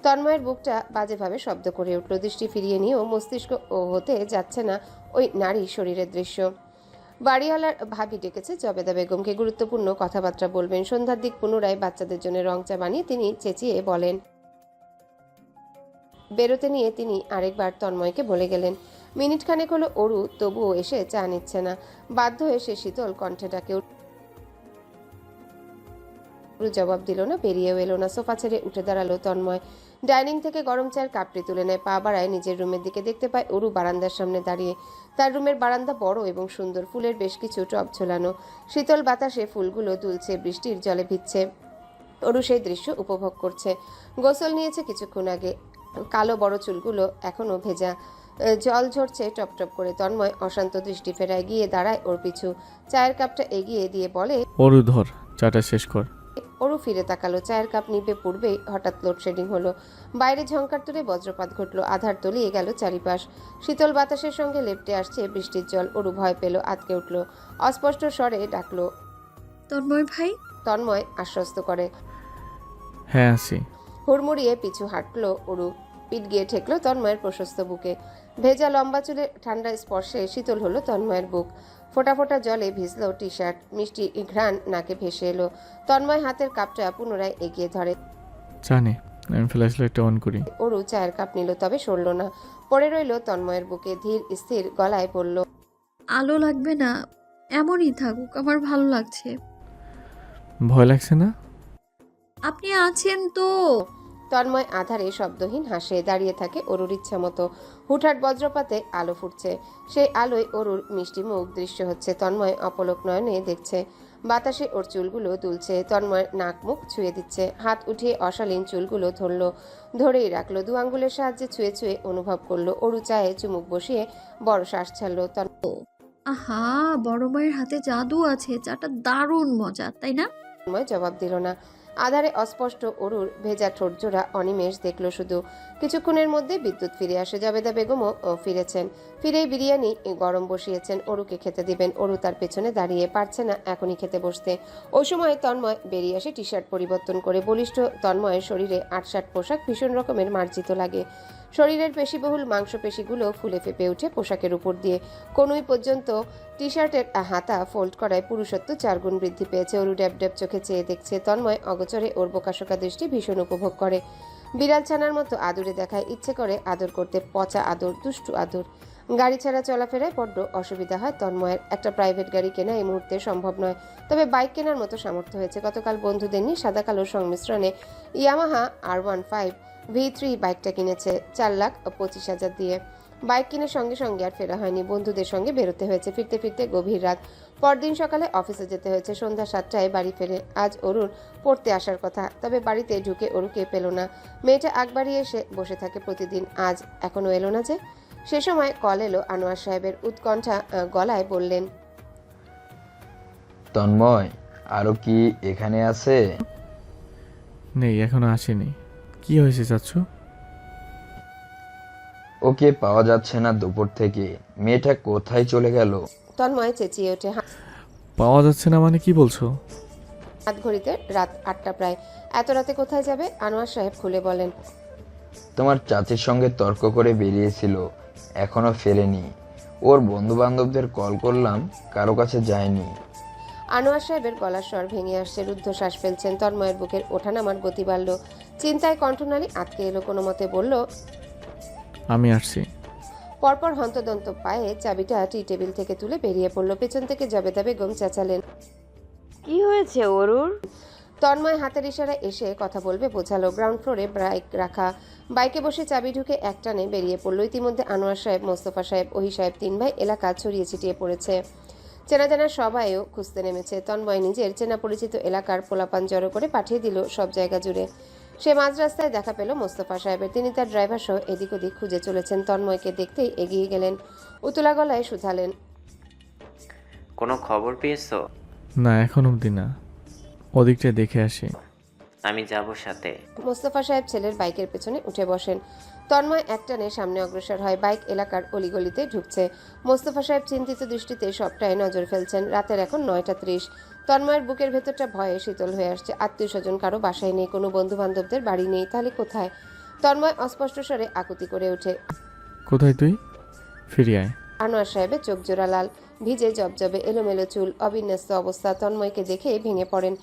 তন্ময়ের বুকটা বাজেভাবে শব্দ করে উঠল। দৃষ্টি ফিরিয়ে নিয়েও মস্তিষ্ক হতে যাচ্ছে না ওই নারী শরীরের দৃশ্য। বাড়িওয়ালার ভাবি ডেকেছে জবেদা বেগমকে, গুরুত্বপূর্ণ কথাবার্তা বলবেন। সন্ধ্যার দিক পুনরায় বাচ্চাদের জন্য রং চা বানিয়ে তিনি চেঁচিয়ে বলেন। বেরোতে নিয়ে তিনি আরেকবার তন্ময়কে বলে গেলেন। মিনিট খানেক হলো অরু তবুও এসে চা নিচ্ছে না। বাধ্য হয়ে সে শীতল কণ্ঠে ডাকে। জবাব দিল না, বেরিয়েও এলো না। সোফা ছেড়ে উঠে দাঁড়ালো তন্ময়। ডাইনিং থেকে গরম চায়ের কাপটি তুলে নেয়, পা বাড়ায় নিজের রুমের দিকে। দেখতে পায় অরু বারান্দার সামনে দাঁড়িয়ে। তার রুমের বারান্দা বড় এবং সুন্দর, ফুলের বেশ কিছু টব ঝোলানো। শীতল বাতাসে ফুলগুলো দুলছে, বৃষ্টির জলে ভিজছে। অরু সেই দৃশ্য উপভোগ করছে। গোসল নিয়েছে কিছুক্ষণ আগে, কালো বড় চুলগুলো এখনো ভেজা, জল ঝরছে টপ টপ করে। তন্ময় অশান্ত দৃষ্টি ফেরায়, গিয়ে দাঁড়ায় ওর পিছু। চায়ের কাপটা এগিয়ে দিয়ে বলে, অরু ধর, চাটা শেষ কর। অরু ফিরে তাকালো। চায়ের কাপ নিবে পূর্বেই হঠাৎ লোডশেডিং হলো। বাইরে ঝংকার তুলে বজ্রপাত ঘটলো। আধার তলিয়ে গেল চারিপাশ। শীতল বাতাসের সঙ্গে লেপ্টে আসছে বৃষ্টির জল। অরু ভয় পেল, আটকে উঠল। অস্পষ্ট স্বরে ডাকলো, তন্ময় ভাই। তন্ময় আশ্বস্ত করে। হ্যাঁ আছি। হুড়মুড়িয়ে পিছু হাঁটলো অরু। পিঠ গিয়ে ঠেকলো তন্ময়ের প্রশস্ত বুকে। ভেজা লম্বা চুলে ঠান্ডা স্পর্শে শীতল হলো তন্ময়ের বুক। ফোঁটা ফোঁটা জলে ভিজলো টি শার্ট। মিষ্টি ঘ্রাণ নাকে ভেসে এলো। তন্ময় হাতের কাপটা পুনরায় এগিয়ে ধরে। জানি, আমি ফ্ল্যাশ লাইটটা অন করি। অরু চায়ের কাপ নিল, তবে সরল না, পড়ে রইল তন্ময়ের বুকে। ধীর স্থির গলায় বলল, আলো লাগবে না, এমনই থাকুক, আমার ভালো লাগছে। ভয় লাগছে না? আপনি আছেন তো। তন্ময় আধারে শব্দহীন হাসে। দাঁড়িয়ে থাকে অরুর ইচ্ছা মতো। হুটহাট বজ্রপাতে আলো ফুটছে। সেই আলোয় অরুর মিষ্টি মুখ দৃশ্য হচ্ছে। তন্ময় অপলক নয়নে দেখছে। বাতাসে ওর চুলগুলো দুলছে। তন্ময় নাক মুখ ছুঁয়ে দিচ্ছে। হাত উঠিয়ে অশালীন চুলগুলো ধরলো, ধরেই রাখলো। দু আঙ্গুলের সাহায্যে ছুঁয়ে ছুঁয়ে অনুভব করলো। অরু চায়ে চুমুক বসিয়ে বড় শ্বাস ছাড়লো। আহা, বড় মায়ের হাতে জাদু আছে, চাটা দারুণ মজা, তাই না? তন্ময় জবাব দিল না। আধারে অস্পষ্ট অরুর ভেজা ঠোঁটজোড়া অনিমেষ দেখল শুধু। কিছুক্ষণের মধ্যে বিদ্যুৎ ফিরে আসে। জবেদা বেগমও ফিরেছেন। ফিরেই বিরিয়ানি গরম বসিয়েছেন, অরুকে খেতে দিবেন। অরু তার পেছনে দাঁড়িয়ে, পারছে না এখনই খেতে বসতে। ওই সময় তন্ময় বেরিয়ে আসে টি শার্ট পরিবর্তন করে। বলিষ্ঠ তন্ময়ের শরীরে আটশাট পোশাক ভীষণ রকমের মার্জিত লাগে। শরীরের পেশিবহুল মাংসপেশিগুলো ফুলে ফেপে ওঠে পোশাকের উপর দিয়ে। কোনোই পর্যন্ত টি শার্টের হাতা ফোল্ড করায় পুরুষত্ব 4 গুণ বৃদ্ধি পেয়েছে। অরু ড্যাব ড্যাব চোখে চেয়ে দেখছে। তন্ময় অগোচরে ওর বোকাশোকা দৃষ্টি ভীষণ উপভোগ করে। বিড়াল ছানার মতো আদুরে দেখায়, ইচ্ছে করে আদর করতে, পচা আদর, দুষ্টু আদর। গাড়ি ছাড়া চলাফেরায় বড্ড অসুবিধা হয় তন্ময়ের। একটা প্রাইভেট গাড়ি কেনা এই মুহূর্তে সম্ভব নয়, তবে বাইক কেনার মতো সামর্থ্য হয়েছে। গতকাল বন্ধুদের নিয়ে সাদা কালো সংমিশ্রণে ইয়ামাহা R15 V3 বাইকটা কিনেছে 4,25,000 দিয়ে। বাইক কিনে সঙ্গে সঙ্গে আর ফেরা হয়নি, বন্ধুদের সঙ্গে বেরোতে হয়েছে। ফিরতে ফিরতে গভীর রাত। পরদিন সকালে অফিসে যেতে হয়েছে। সন্ধ্যা 7টায় বাড়ি ফেরে। আজ অরুর পড়তে আসার কথা, তবে বাড়িতে ঢুকে অরুকে পেল না। মেয়েটা একবারই এসে বসে থাকে প্রতিদিন, আজ এখনো এলো না যে। সে সময় কল এলো আনোয়ার সাহেবের। উৎকণ্ঠা গলায় বললেন, তন্ময় আরো কি এখানে আছে? নেই, এখনো আসেনি। কি হয়েছে চাচ্ছু? ওকে পাওয়া যাচ্ছে না দুপুর থেকে। মেয়েটা কোথায় চলে গেল? তন্ময় চেঁচিয়ে ওঠে। পাওয়া যাচ্ছে না মানে কি বলছো? হাত ঘড়িতে রাত 8টা প্রায়। এত রাতে কোথায় যাবে? আনোয়ার সাহেব খুলে বলেন, তোমার চাচির সঙ্গে তর্ক করে বেরিয়েছিল, এখনো ফেরেনি। ওর বন্ধু বান্ধবদের কল করলাম, কারো কাছে যায়নি। আনোয়ার সাহেবের গলার স্বর ভেঙে আসছে। রুদ্ধশ্বাস ফেলছেন। তন্ময়ের বুকের ওঠানামার গতি বাড়ল। চিন্তায় কণ্ঠনালী আটকে এলো। কোনো মতে বলল, আমি আসছি। পরপর হন্তদন্ত পায়ে চাবিটা টি টেবিল থেকে তুলে বেরিয়ে পড়ল। পেছন থেকে জবেদা বেগম চেঁচালেন, কি হয়েছে অরুর? তন্ময় হাতের ইশারায় এসে কথা বলবে বোঝালো। গ্রাউন্ড ফ্লোরে বাইক রাখা। বাইকে বসে চাবি ঢুকে একটানে বেরিয়ে পড়ল। ইতিমধ্যে আনোয়ার সাহেব, মোস্তফা সাহেব, ওহি সাহেব 3 ভাই এলাকা ছড়িয়ে ছিটিয়ে পড়েছে। চেনা জানা সবাইও খুঁজতে নেমেছে। তন্ময় নিজের চেনা পরিচিত এলাকার পোলাপান জড়ো করে পাঠিয়ে দিল সব জায়গা জুড়ে। সে মাঝ রাস্তায় দেখা পেল মোস্তফা সাহেবের। তিনি তার ড্রাইভার সহ এদিক ওদিক খুঁজে চলেছেন। তন্ময়কে দেখতেই এগিয়ে গেলেন। উতলা গলায় শুধালেন, কোনো খবর পেয়েছো? না, এখন অবধি না। ওদিকটা দেখে আসি। আমি যাব সাথে। মোস্তফা সাহেব ছেলের বাইকের পেছনে উঠে বসেন। তন্ময় একটানে সামনে অগ্রসর হয়। বাইক এলাকার অলিগলিতে ঢুকছে। মোস্তফা সাহেব চিন্তিত দৃষ্টিতে সবটায় নজর ফেলছেন। রাতের এখন 9:30। তন্ময়ের বুকের ভেতরটা ভয়ে শীতল হয়ে আসছে। আত্মীয় স্বজন কারো বাসায় নেই, কোনো বন্ধু বান্ধবদের বাড়ি নেই, তাহলে কোথায়? তন্ময় অস্পষ্ট স্বরে আকুতি করে ওঠে। কোথায় তুই? ফিরে আয়। আনোয়ার সাহেবের চোখ জোড়া লাল, ভিজে জবজবে এলোমেলো চুল, অবিন্যস্ত অবস্থা। তন্ময়কে দেখে ভেঙে পড়েন।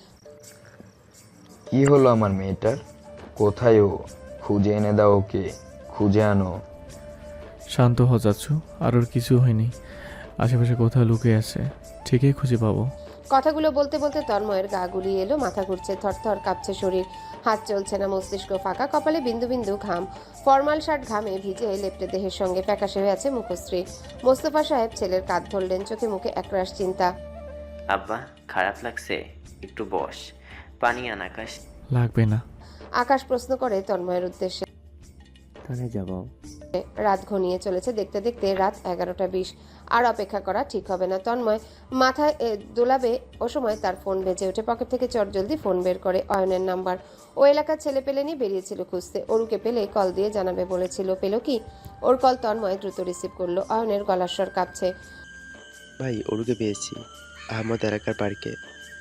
কি হলো আমার মেয়েটার? কোথায় ও? খুঁজে এনে দাও ওকে, খুঁজে আনো। শান্ত হ যাচ্ছু, আর ওর কিছু হয়নি। আশেপাশে কোথাও লুকিয়ে আছে, ঠিকই খুঁজে পাবো। কথাগুলো বলতে বলতে তন্ময়ের গা গুলিয়ে এলো, মাথা ঘুরছে, থরথর কাঁপছে শরীর, হাত চলছে না, মস্তিষ্ক ফাঁকা, কপালে বিন্দু বিন্দু ঘাম। ফরমাল শার্ট ঘামে ভিজে লেপ্টে দেহের সঙ্গে ফ্যাকাশে হয়ে আছে মুখশ্রী। মোস্তফা সাহেব ছেলের কাঁধ ধরলেন, চোখে মুখে একরাশ চিন্তা। আব্বা, খারাপ লাগছে? একটু বস, পানি আন আকাশ। লাগবে না। আকাশ প্রশ্ন করে তন্ময়ের উদ্দেশ্যে। থানায় যাব। রাত ঘনিয়ে চলেছে, দেখতে দেখতে রাত 11:20। আর অপেক্ষা করা ঠিক হবে না। তন্ময় মাথায় দোলাবে, ও সময় তার ফোন বেজে ওঠে। পকেট থেকে চটজলদি ফোন বের করে। অয়নের নাম্বার। ও এলাকার ছেলে পেলে নিয়ে বেরিয়েছিল খুঁজতে। অরুকে পেলে কল দিয়ে জানাবে বলেছিল। পেল কি? ওর কল তন্ময় দ্রুত রিসিভ করলো। অয়নের গলার স্বর কাঁপছে। ভাই, অরুকে পেয়েছি। আহমদ এলাকার পার্কে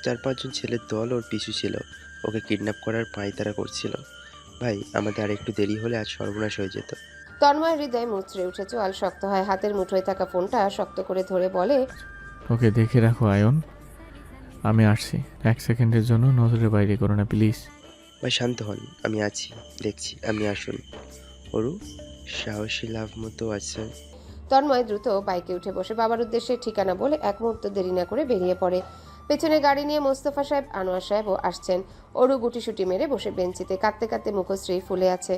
4-5 জন ছেলের দল ওর পিছু ছিল। ওকে কিডন্যাপ করার পাঁয়তারা করছিল। ভাই, আমাদের আর একটু দেরি হলে আজ সর্বনাশ হয়ে যেত। তন্ময়ের হৃদয় মুচড়ে উঠে, চোয়াল শক্ত হয়। হাতের মুঠোয় থাকা ফোনটা শক্ত করে ধরে বলে, ওকে দেখে রাখো আয়ন, আমি আসছি। 1 সেকেন্ডের জন্য নজরের বাইরে করো না প্লিজ। ভাই শান্ত হন, আমি আছি, দেখছি, আপনি আসুন। অরু সাহসী লাভ মতো আছে। তন্ময় দ্রুত বাইকে উঠে বসে বাবার উদ্দেশ্যে ঠিকানা বলে এক মুহূর্ত দেরি না করে বেরিয়ে পড়ে। পেছনে গাড়ি নিয়ে মোস্তফা সাহেব, আনোয়ার সাহেবও আসছেন। অরু গুটিসুটি মেরে বসে বেঞ্চিতে, কাঁদতে কাঁদতে মুখশ্রী ফুলে আছে।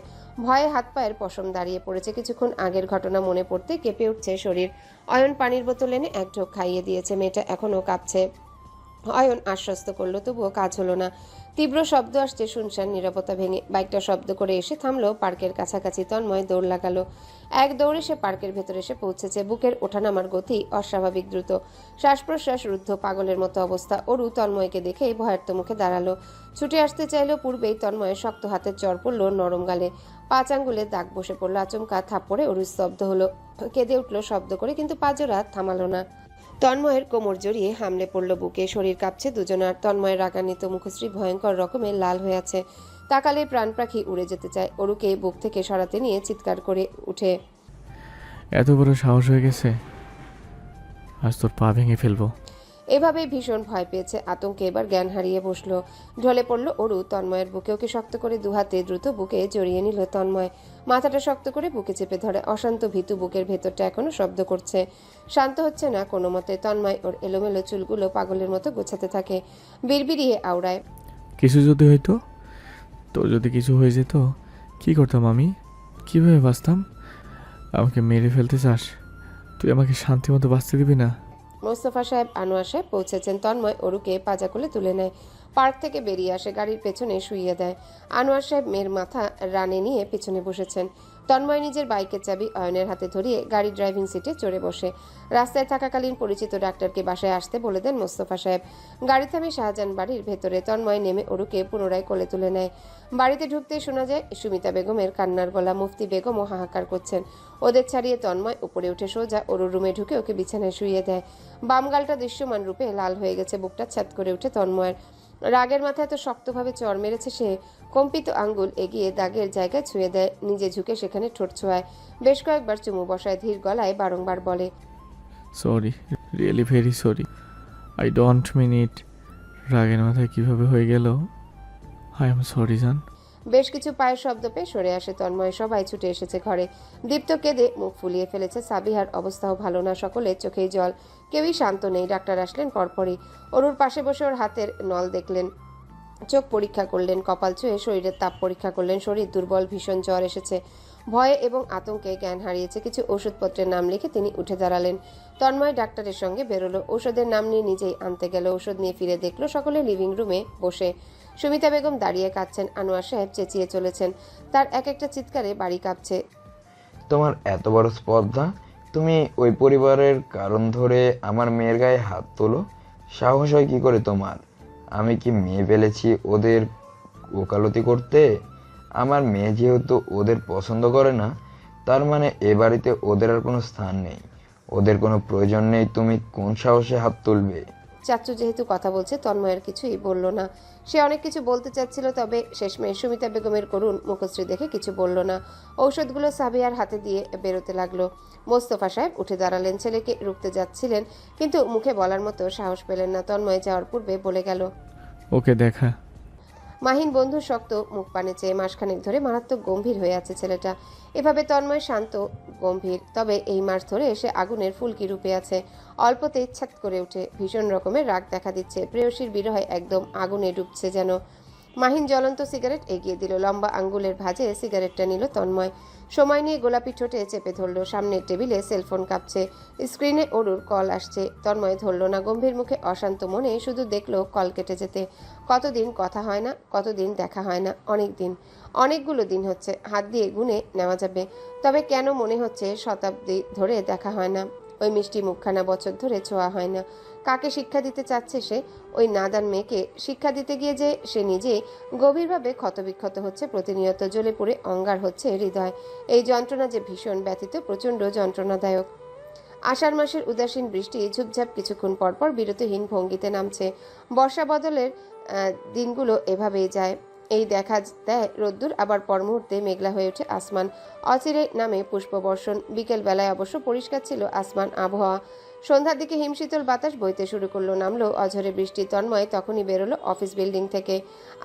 ভয়ে হাত পায়ের পশম দাঁড়িয়ে পড়েছে। কিছুক্ষণ আগের ঘটনা মনে পড়তে কেঁপে উঠছে শরীর। অয়ন পানির বোতল এনে এক ঢোক খাইয়ে দিয়েছে। মেয়েটা এখনও কাঁপছে। অয়ন আশ্বস্ত করলো, তবুও কাজ হলো না। তীব্র শব্দ আসছে শুনশান নীরবতা ভেঙে। বাইকটা শব্দ করে এসে থামলো পার্কের কাছাকাছি। তন্ময় দৌড় লাগালো। এক দৌড়ে সে পার্কের ভেতরে এসে পৌঁছেছে। বুকের ওঠানামার গতি অস্বাভাবিক দ্রুত, শ্বাস প্রশ্বাস রুদ্ধ, পাগলের মতো অবস্থা। অরু তন্ময়কে দেখেই ভয়ার্ত মুখে দাঁড়ালো। ছুটে আসতে চাইলেও পূর্বেই তন্ময়ের শক্ত হাতের চর পড়লো নরম গালে। 5 আঙ্গুলে দাগ বসে পড়লো। আচমকা থাপ্পড়ে অরু স্তব্ধ হলো, কেঁদে উঠলো শব্দ করে, কিন্তু পাজোরা থামালো না। তন্ময়ের কোমর জড়িয়ে হামলে পড়ল বুকে। শরীর কাঁপছে দুজনার। তন্ময়ের রাগান্বিত মুখশ্রী ভয়ঙ্কর রকমের লাল হয়ে আছে। তাকালে প্রাণ পাখি উড়ে যেতে চায়। অরুকে বুক থেকে সরাতে নিয়ে চিৎকার করে উঠে, এত বড় সাহস হয়ে গেছে, আজ তোর পা ভেঙে ফেলবো। এভাবেই ভীষণ ভয় পেয়েছে। আতঙ্কে এবার জ্ঞান হারিয়ে বসলো। ঢলে পড়ল অরু তন্ময়ের বুকে। ওকে শক্ত করে দুহাতে দ্রুত বুকে জড়িয়ে নিল তন্ময়। মাথাটা শক্ত করে বুকে চেপে ধরে। অশান্ত ভীতু বুকের ভেতরটা এখনো শব্দ করছে। শান্ত হচ্ছে না কোনো মতে। তন্ময় ওর এলোমেলো চুলগুলো পাগলের মতো গোছাতে থাকে, বিড়বিড়িয়ে আওড়ায়, কিছু যদি হইতো, তোর যদি কিছু হয়ে যেত, কি করতাম আমি? কিভাবে বাঁচতাম? আমাকে মেরে ফেলতে চাস? তুই আমাকে শান্তি মতো বাঁচতে দিবি না? মোস্তফা সাহেব, আনোয়ার সাহেব পৌঁছেছেন। তন্ময় অরুকে পাজা কোলে তুলে নেয়। পার্ক থেকে বেরিয়ে আসে, গাড়ির পেছনে শুইয়ে দেয়। আনোয়ার সাহেব মেয়ের মাথা রানে নিয়ে পেছনে বসেছেন। তন্ময় নিজের বাইকের চাবি অয়নের হাতে ধরিয়ে গাড়ির ড্রাইভিং সিটে চড়ে বসে। রাস্তায় থাকাকালীন পরিচিত ডাক্তারকে বাসায় আসতে বলে দেন মোস্তফা সাহেব। গাড়ি থামে শাহজাহান বাড়ির ভেতরে। তন্ময় নেমে অরুকে পুনরায় কোলে তুলে নেয়। বাড়িতে ঢুকতেই শোনা যায় সুমিতা বেগমের কান্নার গলা। মুফতি বেগমও হাহাকার করছেন। ওদের ছাড়িয়ে তন্ময় উপরে উঠে সোজা অরুর রুমে ঢুকে ওকে বিছানায় শুইয়ে দেয়। বাম গালটা দৃশ্যমান রূপে লাল হয়ে গেছে। বুকটা ছাদ করে উঠে তন্ময়ের। রাগের মাথায় এত শক্তভাবে চর মেরেছে সে। কম্পিত আঙ্গুল এগিয়ে দাগের জায়গায় ছুঁয়ে দেয়। নিজে ঝুঁকে সেখানে ঠোঁট ছোঁয়ায়। বেশ কয়েকবার চুমু বসায়। ধীর গলায় বারংবার বলে, sorry, really very sorry, I don't mean it. রাগের মাথায় কিভাবে হয়ে গেল, আই এম সরি জান। বেশ কিছু পায়ের শব্দ পেয়ে সরে আসে তন্ময়। সবাই ছুটে এসেছে ঘরে। দীপ্ত কেঁদে মুখ ফুলিয়ে ফেলেছে। সাবিহার অবস্থাও ভালো না, সকলের চোখেই জল। কেউই শান্ত নেই। ডাক্তার আসলেন পরপরই। অরুর পাশে বসে ওর হাতের নল দেখলেন, চোখ পরীক্ষা করলেন, কপাল ছুঁয়ে শরীরের তাপ পরীক্ষা করলেন। শরীর দুর্বল, ভীষণ জ্বর এসেছে। ভয়ে এবং আতঙ্কে জ্ঞান হারিয়েছে। কিছু ওষুধপত্রের নাম লিখে তিনি উঠে দাঁড়ালেন। তন্ময় ডাক্তারের সঙ্গে বেরোলো। ঔষধের নাম নিয়ে নিজেই আনতে গেল। ওষুধ নিয়ে ফিরে দেখলো সকলে লিভিং রুমে বসে। সুমিতা বেগম দাঁড়িয়ে কাঁদছেন। আনোয়ার সাহেব চেঁচিয়ে চলেছেন। তার এক একটা চিৎকারে বাড়ি কাঁপছে। তোমার এত বড় স্পর্ধা, তো তুমি ওই পরিবারের কারণ ধরে আমার মেয়ের গায়ে হাত তোলো? সাহস হয় কি করে তোমার? আমি কি মেয়ে ফেলেছি ওদের ওকালতি করতে? আমার মেয়ে যেহেতু ওদের পছন্দ করে না, তার মানে এ বাড়িতে ওদের আর কোনো স্থান নেই, ওদের কোনো প্রয়োজন নেই। তুমি কোন সাহসে হাত তুলবে? চাচু যেহেতু কথা বলছে তন্ময়ের কিছুই বলল না। সে অনেক কিছু বলতে চাচ্ছিল, তবে শেষমেশ সুমিতা বেগমের করুণ মুখশ্রী দেখে কিছু বলল না। ঔষধগুলো সাবিয়ার হাতে দিয়ে বেরোতে লাগলো। মোস্তফা সাহেব উঠে দাঁড়ালেন, ছেলেকে রুখতে যাচ্ছিলেন, কিন্তু মুখে বলার মতো সাহস পেলেন না। তন্ময় যাওয়ার পূর্বে বলে গেল, ওকে দেখা। মাহিন বন্ধু শক্ত মুখ পানে চেয়ে মাসখানেক ধরে মারাত্মক গম্ভীর হয়ে আছে ছেলেটা। এভাবে তন্ময় শান্ত গম্ভীর, তবে এই মাস ধরে এসে আগুনের ফুলকি রূপে আছে। অল্পতেই ছ্যাত করে উঠে ভীষণ রকমের রাগ দেখা দিচ্ছে। প্রেয়সীর বিরহে একদম আগুনে ডুবছে যেন। মাহিন জ্বলন্ত সিগারেট এগিয়ে দিল, লম্বা আঙ্গুলের ভাঁজে সিগারেটটা নিল তন্ময়। সময় নিয়ে গোলাপি ঠোঁটে চেপে ধরল। সামনের টেবিলে সেলফোন কাঁপছে, স্ক্রিনে অরুর কল আসছে। তন্ময় ধরল না, গম্ভীর মুখে অশান্ত মনে শুধু দেখলো কল কেটে যেতে। কতদিন কথা হয় না, কতদিন দেখা হয় না। অনেক দিন, অনেকগুলো দিন হচ্ছে, হাত দিয়ে গুনে নেওয়া যাবে। তবে কেন মনে হচ্ছে শতাব্দী ধরে দেখা হয় না। ওই মিষ্টি মুখখানা বছর ধরে ছোঁয়া হয় না। কাকে শিক্ষা দিতে চাচ্ছে সে? ওই নাদান মেয়েকে শিক্ষা দিতে গিয়ে যে সে নিজে গভীরভাবে ক্ষতবিক্ষত হচ্ছে, প্রতিনিয়ত জ্বলে পড়ে অঙ্গার হচ্ছে হৃদয়। এই যন্ত্রণা যে ভীষণ ব্যথিত, প্রচণ্ড যন্ত্রণাদায়ক। আষাঢ় মাসের উদাসীন বৃষ্টি ঝুপঝাপ কিছুক্ষণ পরপর বিরতিহীন ভঙ্গিতে নামছে। বর্ষা বদলের দিনগুলো এভাবেই যায়। এই দেখা দেয় রোদ্দুর, আবার পর মুহূর্তে মেঘলা হয়ে ওঠে আসমান। অচিরে নামে পুষ্পবর্ষণ। বিকেল বেলায় অবশ্য পরিষ্কার ছিল আসমান, আবহাওয়া। সন্ধ্যার দিকে হিমশীতল বাতাস বইতে শুরু করলো, নামলো অঝরে বৃষ্টি। তন্ময় তখনই বেরোলো অফিস বিল্ডিং থেকে।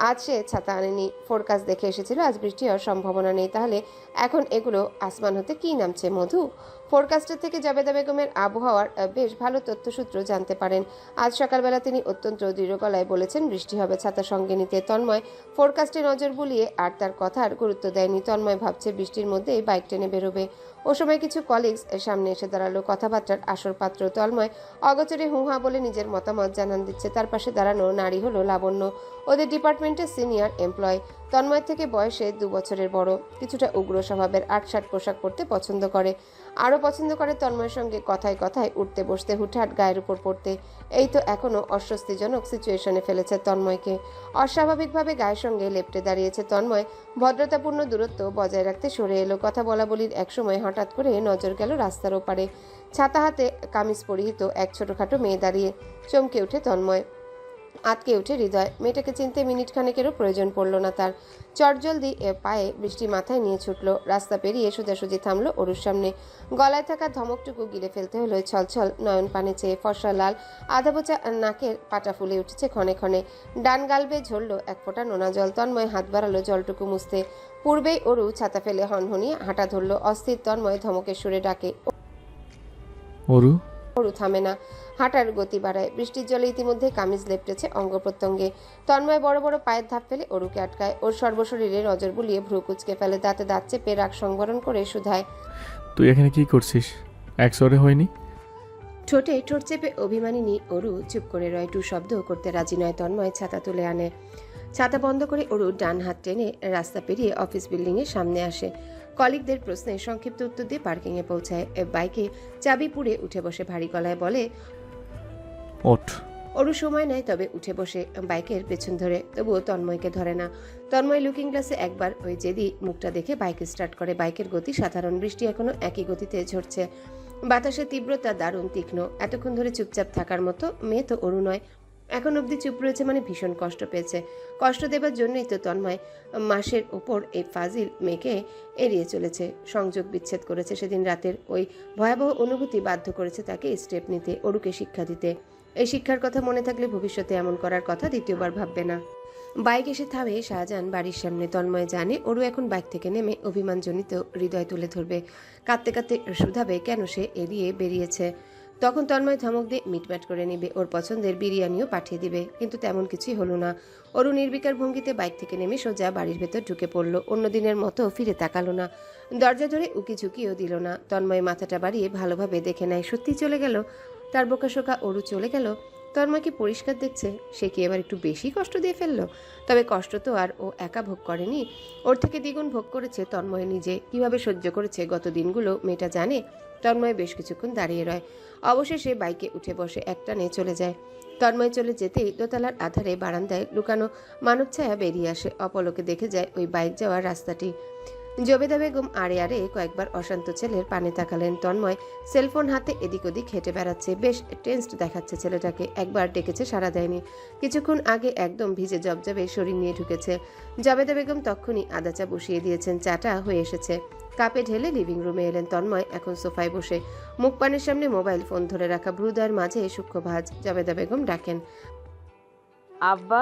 আজ সে ছাতা আনেনি, ফোরকাস্ট দেখে এসেছিল আজ বৃষ্টি হওয়ার সম্ভাবনা নেই। তাহলে এখন এগুলো আসমান হতে কি নামছে? মধু? ফোরকাস্টের থেকে জাবেদা বেগমের আবহাওয়ার বেশ ভালো তথ্যসূত্র জানতে পারেন। আজ সকালবেলা তিনি অত্যন্ত দৃঢ় গলায় বলেছেন বৃষ্টি হবে, ছাতা সঙ্গে নিতে। তন্ময় ফোরকাস্টে নজর বুলিয়ে আর তার কথার গুরুত্ব দেয়নি। তন্ময় ভাবছে বৃষ্টির মধ্যেই বাইক টেনে বেরোবে। ও সময় কিছু কলিগস সামনে এসে দাঁড়ালো, কথাবার্তার আসর পাত্র। তন্ময় অগোচরে হুহা বলে নিজের মতামত জানান দিচ্ছে। তার পাশে দাঁড়ানো নারী হলো লাবণ্য, ওদের ডিপার্টমেন্টের সিনিয়র এমপ্লয়। তন্ময় থেকে বয়সে 2 বছরের বড়, কিছুটা উগ্র স্বভাবের, আটশাট পোশাক পরতে পছন্দ করে। আরও পছন্দ করে তন্ময়ের সঙ্গে কথায় কথায় উঠতে বসতে, হুটহাট গায়ের উপর পড়তে। এই তো এখনও অস্বস্তিজনক সিচুয়েশনে ফেলেছে তন্ময়কে। অস্বাভাবিকভাবে গায়ের সঙ্গে লেপ্টে দাঁড়িয়েছে তন্ময়। ভদ্রতাপূর্ণ দূরত্ব বজায় রাখতে সরে এলো। কথা বলা বলির একসময় হঠাৎ করে নজর গেল রাস্তার ওপারে। ছাতা হাতে, কামিজ পরিহিত এক ছোটখাটো মেয়ে দাঁড়িয়ে। চমকে উঠে তন্ময়, আটকে উঠে হৃদয়। মেয়েটাকে চিনতে মিনিট খানেকেরও প্রয়োজন পড়ল না তার। চটজলদি পায়ে বৃষ্টি মাথায় নিয়ে ছুটল। রাস্তা পেরিয়ে সোজাসুজি থামলো অরুর সামনে। গলায় থাকা ধমকটুকু গিলে ফেলতে হলো ছলছল নয়ন পানে চেয়ে। ফর্সা লাল আধাবোচা নাকের পাটা ফুলে উঠেছে ক্ষণে ক্ষণে। ডান গাল বেয়ে ঝরল এক ফোঁটা নোনা জল। তন্ময় হাত বাড়ালো জলটুকু মুছতে। পূর্বেই অরু ছাতা ফেলে হনহনিয়ে হাঁটা ধরল। অস্থির তন্ময় ধমকের সুরে ডাকে, অরু। অরু থামে না, হাঁটার গতি বাড়ায়। বৃষ্টির জলে ইতিমধ্যে কামিজ লেপটেছে অঙ্গ প্রত্যঙ্গে। তন্ময় বড় বড় পায়ের ধাপ ফেলে অরুকে আটকায়। ওর সর্বশরীরে নজর বুলিয়ে ভ্রু কুচকে ফেলে, দাঁতে দাঁত চেপে রাগ সংবরণ করে শুধায়, তুই এখানে কি করছিস? একসরে হয়নি? ঠোঁটে ঠোঁট চেপে অভিমানিনী অরু চুপ করে রয়। টু শব্দ করতে রাজি নয় তন্ময়। ছাতা তুলে আনে। ছাতা বন্ধ করে অরু ডান হাত টেনে রাস্তা পেরিয়ে অফিস বিল্ডিংয়ের সামনে আসে। কলিগদের প্রশ্নে সংক্ষিপ্ত উত্তর দিয়ে পার্কিংয়ে পৌঁছায়। বাইকে চাবি পুড়ে উঠে বসে ভারী গলায় বলে, ওঠ। অরু সময় নেয়, তবে উঠে বসে বাইকের পেছন ধরে। তবুও তন্ময়কে ধরে না। তন্ময় লুকিং গ্লাসে একবার ওই জেদি মুখটা দেখে বাইক স্টার্ট করে। বাইকের গতি সাধারণ, বৃষ্টি এখনো একই গতিতে ঝরছে। বাতাসের তীব্রতা দারুণ তীক্ষ্ণ। এতক্ষণ ধরে চুপচাপ থাকার মতো মেয়ে তো অরু নয়। এখন অবধি চুপ রয়েছে মানে ভীষণ কষ্ট পেয়েছে। কষ্ট দেবার জন্যই তো তন্ময় মাসের ওপর এই ফাজিল মেয়েকে এড়িয়ে চলেছে। সংযোগ বিচ্ছেদ করেছে সেদিন রাতের ওই ভয়াবহ অনুভূতি বাধ্য করেছে তাকে স্টেপ নিতে, অরুকে শিক্ষা দিতে। এই শিক্ষার কথা মনে থাকলে ভবিষ্যতে এমন করার কথা দ্বিতীয়বার ভাববে না। বাইক এসে থামে শাহজাহান বাড়ির সামনে। তন্ময় জানে অরু এখন বাইক থেকে নেমে অভিমানজনিত হৃদয় তুলে ধরবে, কাঁদতে কাঁদতে শুধাবে কেন সে এড়িয়ে বেরিয়েছে। তখন তন্ময় ধমক দিয়ে মিটমাট করে নিবে, ওর পছন্দের বিরিয়ানিও পাঠিয়ে দিবে। কিন্তু তেমন কিছুই হলো না। অরু নির্বিকার ভঙ্গিতে বাইক থেকে নেমে সোজা বাড়ির ভেতর ঢুকে পড়ল। অন্য দিনের মতো ফিরে তাকালো না, দরজা ধরে উকি ঝুঁকিও দিল না। তন্ময় মাথাটা বাড়িয়ে ভালোভাবে দেখে নেয়, সত্যি চলে গেল তার বোকাশোকা অরু, চলে গেল। তন্ময়কে পরিষ্কার দেখছে, সে কি এবার একটু বেশি কষ্ট দিয়ে ফেললো? তবে কষ্ট তো আর ও একা ভোগ করেনি, ওর থেকে দ্বিগুণ ভোগ করেছে তন্ময় নিজে। কিভাবে সহ্য করেছে গত দিনগুলো মেয়েটা জানে। তন্ময় বেশ কিছুক্ষণ দাঁড়িয়ে রয়, অবশেষে বাইকে উঠে বসে একটানে চলে যায়। তন্ময় চলে যেতেই দোতলার আধারে বারান্দায় লুকানো মানবছায়া বেরিয়ে আসে, অপলকে দেখে যায় ওই বাইক যাওয়ার রাস্তাটি। জবেদা বেগম আড়ে আড়ে কয়েকবার অশান্ত ছেলের পানে তাকালেন। তন্ময় সেলফোন হাতে এদিক ওদিক হেঁটে বেড়াচ্ছে, বেশ টেন্সড দেখাচ্ছে ছেলেটাকে। একবার ডেকেছে, সাড়া দেয়নি। কিছুক্ষণ আগে একদম ভিজে জবজবে শরীর নিয়ে ঢুকেছে। জবেদা বেগম তক্ষুনি আদা চা বসিয়ে দিয়েছেন, চাটা হয়ে এসেছে। কাপে ঢেলে লিভিং রুমে এলেন তন্ময়, এখন সোফায় বসে মুখ পানের সামনে মোবাইল ফোন ধরে রাখা, ভ্রুদয়ের মাঝে সূক্ষ্ম ভাঁজ। জবেদা বেগম ডাকেন, আব্বা।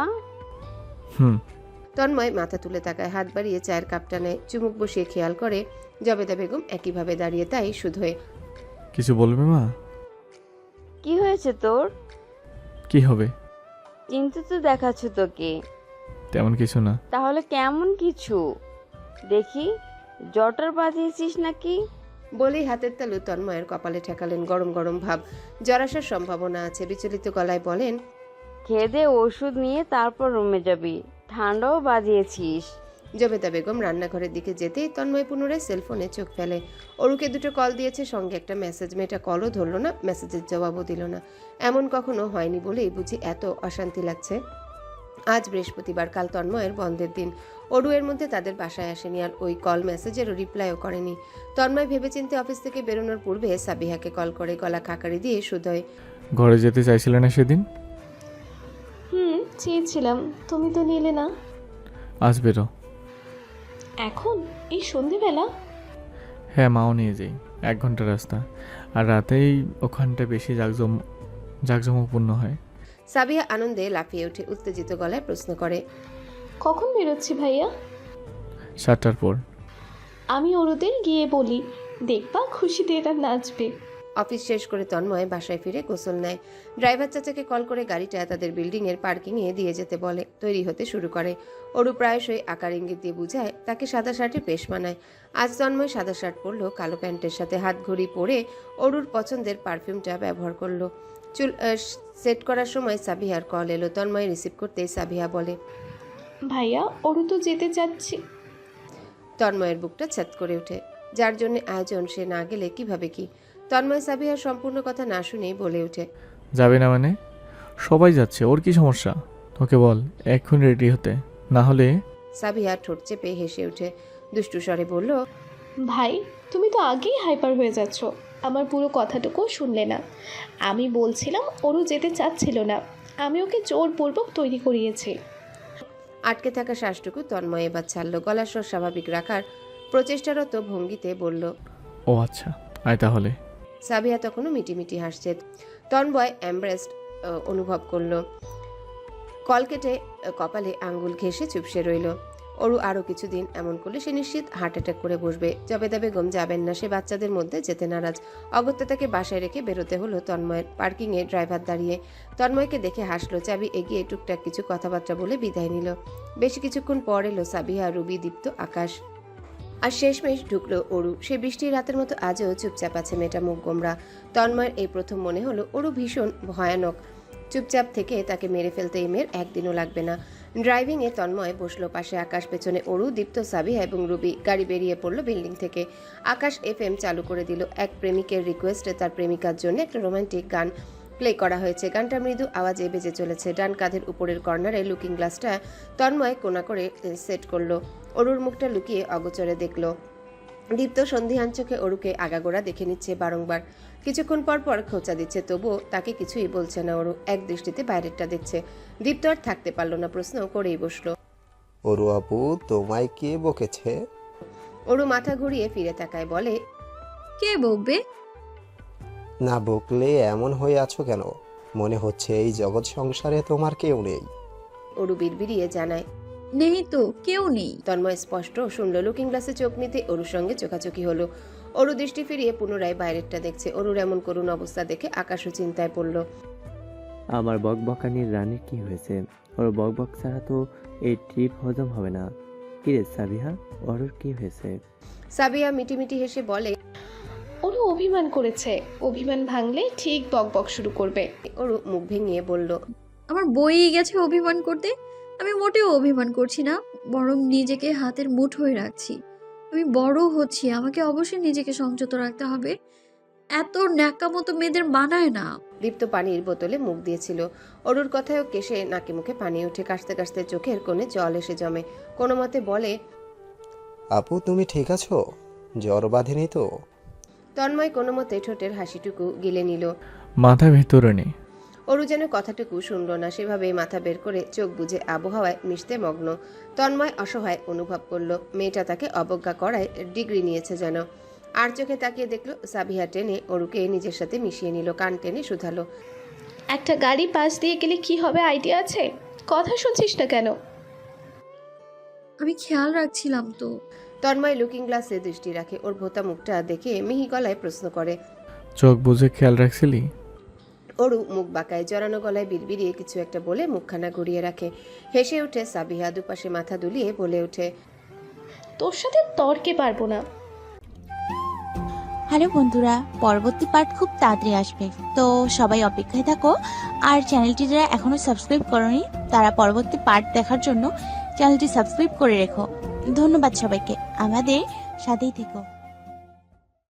তন্ময় মাথা তুলে তাকায়, হাত বাড়িয়ে চায়ের কাপটা নেয়, চুমুক বসিয়ে খেয়াল করে জবেদা বেগম একইভাবে দাঁড়িয়ে। তাই শুধুই, কিছু বলবে মা? কি হয়েছে তোর? কি হবে? চিন্তিত দেখাচ্ছ তোকে। তেমন কিছু না। তাহলে কেমন কিছু? দেখি, জটার বাঁধিয়েছিস নাকি? বলেই হাতের তালু তন্ময়ের কপালে ঠেকালেন। গরম গরম ভাব, জ্বর আসার সম্ভাবনা আছে। বিচলিত গলায় বলেন, খেয়ে দে ওষুধ নিয়ে তারপর রুমে যাবি, ঠান্ডাও বাজিয়েছিস। জবেদা বেগম রান্নাঘরের দিকে যেতেই তন্ময় পুনরায় সেলফোনে চোখ ফেলে। অরুকে দুটো কল দিয়েছে, সঙ্গে একটা মেসেজ। মেয়েটা কলও ধরল না, মেসেজের জবাবও দিল না। এমন কখনো হয়নি বলেই বুঝি এত অশান্তি লাগছে। আজ বৃহস্পতিবার, কাল তন্ময়ের বন্ধের দিন। অরু এর মধ্যে তাদের বাসায় আসেনি, আর ওই কল মেসেজেরও রিপ্লাইও করেনি। তন্ময় ভেবেচিন্তে অফিস থেকে বেরোনোর পূর্বে সাবিহাকে কল করে গলা খাকারি দিয়ে শুধোয়, ঘরে যেতে চাইছিলে না সেদিন? চেয়েছিলাম, তুমি তো নিলে না। আজ বেরো। এখন এই সন্ধেবেলা? হ্যাঁ, মাও নিয়ে যাই, 1 ঘন্টা রাস্তা, আর রাতেই ওখানটা বেশি জাঁকজমকপূর্ণ হয়। সাবিহা আনন্দে লাফিয়ে উঠে উত্তেজিত গলায় প্রশ্ন করে, কখন বেরোচ্ছি ভাইয়া? 7টার পর। আমি ওরদের গিয়ে বলি, দেখবা খুশিতে এরা নাচবে। অফিস শেষ করে তন্ময় বাসায় ফিরে গোসল নেয়। ড্রাইভার চাচাকে কল করে গাড়িটা তাদের বিল্ডিংয়ের পার্কিংয়ে দিয়ে যেতে বলে। তৈরি হতে শুরু করে। অরু প্রায়শই আকার ইঙ্গিত দিয়ে বুঝায় তাকে সাদা শার্টে বেশ মানায়। আজ তন্ময় সাদা শার্ট পরলো কালো প্যান্টের সাথে, হাত ঘড়ি পরে অরুর পছন্দের পারফিউমটা ব্যবহার করলো। চুল সেট করার সময় সাবিহার কল এলো। তন্ময় রিসিভ করতেই সাবিহা বলে, ভাইয়া ওরু তো যেতে চাচ্ছি। তন্ময়ের বুকটা ছ্যাদ করে ওঠে। যার জন্য আয়োজন, সে না গেলে কিভাবে কি? তন্ময় সাবিহার সম্পূর্ণ কথা না শুনেই বলে ওঠে, যাবে না মানে? সবাই যাচ্ছে, ওর কি সমস্যা? তোকে বল এক্ষুনি রেডি হতে, না হলে। সাবিহা ঠোঁট চেপে হেসে উঠে দুষ্টু স্বরে বলল, ভাই তুমি তো আগেই হাইপার হয়ে যাচ্ছ, আমার পুরো কথাটুকু শুনলে না। আমি বলছিলাম ওরও যেতে চাচ্ছিল না, আমি ওকে জোরপূর্বক তৈরি করিয়েছি। আটকে থাকা শ্বাসটুকু তন্ময় এবার ছাড়ল। গলার স্বর স্বাভাবিক রাখার প্রচেষ্টারত ভঙ্গিতে বলল, ও আচ্ছা, আয় তাহলে। সাবিহা তখনও মিটিমিটি হাসছে। তন্ময় এমব্রেসড অনুভব করলো। কল কেটে কপালে আঙ্গুল ঘেঁষে চুপসে রইল। অরু আরও কিছুদিন এমন করলে সে নিশ্চিত হার্ট অ্যাটাক করে বসবে। জবেদা বেগম যাবেন না, সে বাচ্চাদের মধ্যে যেতে নারাজ। অগত্যা তাকে বাসায় রেখে বেরোতে হলো তন্ময়ের। পার্কিংয়ে ড্রাইভার দাঁড়িয়ে তন্ময়কে দেখে হাসলো। চাবি এগিয়ে টুকটাক কিছু কথাবার্তা বলে বিদায় নিল। বেশ কিছুক্ষণ পর এলো সাবিহা, রুবি, দীপ্ত, আকাশ। আর শেষমেশ ঢুকলো অরু। সে বৃষ্টির রাতের মতো আজও চুপচাপ আছে, মেয়েটা মুখ গোমরা। তন্ময়ের এই প্রথম মনে হলো অরু ভীষণ ভয়ানক। চুপচাপ থেকে তাকে মেরে ফেলতে এই মেয়ের একদিনও লাগবে না। ড্রাইভিংয়ে তন্ময় বসলো পাশে, আকাশ পেছনে, অরু, দীপ্ত, সাবিহা এবং রুবি। গাড়ি বেরিয়ে পড়লো বিল্ডিং থেকে। আকাশ FM চালু করে দিল। এক প্রেমিকের রিকোয়েস্টে তার প্রেমিকার জন্য একটা রোমান্টিক গান প্লে করা হয়েছে। গানটা মৃদু আওয়াজে বেজে চলেছে। ডান কাঁধের উপরের কর্নারে লুকিং গ্লাসটা তন্ময় কোনা করে সেট করলো। অরুর মুখটা লুকিয়ে অগোচরে দেখলো। দীপ্ত সন্ধিহান চোখে অরুকে আগাগোড়া দেখে নিচ্ছে বারংবার। কিছুক্ষণ পর পর খোঁচা দিচ্ছে, তবুও তাকে কিছুই বলছে না। অরু এক দৃষ্টিতে বাইরেরটা দেখছে। দীপ্ত আর থাকতে পারলো না, প্রশ্ন করেই বসলো, অরু আপু, তোমায় কে বকেছে? অরু মাথা ঘুরিয়ে ফিরে তাকায়, বলে, কে বকবে? না বকলে এমন হয়ে আছো কেন? মনে হচ্ছে এই জগৎ সংসারে তোমার কেউ নেই। অরু বিড়বিড়িয়ে জানায়, নেই তো, কেউ নেই। তন্ময় স্পষ্ট শুনল। লুকিং গ্লাসে চোখ নিতে অরুর সঙ্গে চোখাচোখি হলো। অরু দৃষ্টি ফিরিয়ে পুনরায় বাইরেরটা দেখছে। অরুর এমন করুণ অবস্থা দেখে আকাশও চিন্তায় পড়ল। আমার বকবকানির রানীর কি হয়েছে? ওর বকবক ছাড়া তো এই ট্রিপ হজম হবে না। কিরে সাবিহা, ওর কি হয়েছে? সাবিয়া মিটিমিটি হেসে বলে, ওরও অভিমান করেছে, অভিমান ভাঙলে ঠিক বকবক শুরু করবে। অরু মুখ ভেঙিয়ে বলল, আমার বইই গেছে অভিমান করতে। আমি মোটেও অভিমান করছি না, বরং নিজেকে হাতের মুঠোয় রাখছি। আমি বড় হচ্ছি, আমাকে অবশ্যই নিজেকে সংযত রাখতে হবে। এত ন্যাকামতো মেয়েদের মানায় না। দীপ্ত পানির বোতলে মুখ দিয়েছিল। অরুর কথায়ও কেশে নাকে মুখে পানি উঠে, কাশতে কাশতে চোখের কোণে জল এসে জমে। কোনো মতে বলে, আপু তুমি ঠিক আছো? জ্বর বাঁধেনি তো? তন্ময় কোনো মতে ঠোঁটের হাসিটুকু গিলে নিল। মাথা ভেতরে নেই। অরু যেন কথাটুকু শুনল না, সেভাবেই মাথা বের করে চোখ বুজে আবহাওয়ায় মিশতে মগ্ন। তন্ময় অসহায় অনুভব করলো, মেয়েটা তাকে অবজ্ঞা করায় ডিগ্রি নিয়েছে যেন। আর চোখে তাকিয়ে দেখলো সাবিহা টেনে অরুকে নিজের সাথে মিশিয়ে নিল, কান টেনে শুধালো, একটা গাড়ি পাশ দিয়ে গেলে কি হবে আইডিয়া আছে? কথা শুনছিস না কেন? আমি খেয়াল রাখছিলাম তো। তন্ময় লুকিং গ্লাসে দৃষ্টি রাখে, ওর ভোতা মুখটা দেখে মিহি গলায় প্রশ্ন করে। চোখ বুঝে খেয়াল রাখছিলি? অরু মুখ বাঁকায়, জড়ানো গলায় বিড়বিড়িয়ে কিছু একটা বলে মুখখানা ঘুরিয়ে রাখে। হেসে ওঠে সাবিহা, দুপাশে মাথা দুলিয়ে বলে ওঠে, তোর সাথে তর্কে পারবো না। হ্যালো বন্ধুরা, পরবর্তী পার্ট খুব তাড়াতাড়ি আসবে, তো সবাই অপেক্ষায় থাকো। আর চ্যানেলটি যারা এখনো সাবস্ক্রাইব করোনি তারা পরবর্তী পার্ট দেখার জন্য চ্যানেলটি সাবস্ক্রাইব করে রেখো। ধন্যবাদ সবাইকে, আমাদের সাথেই থেকো।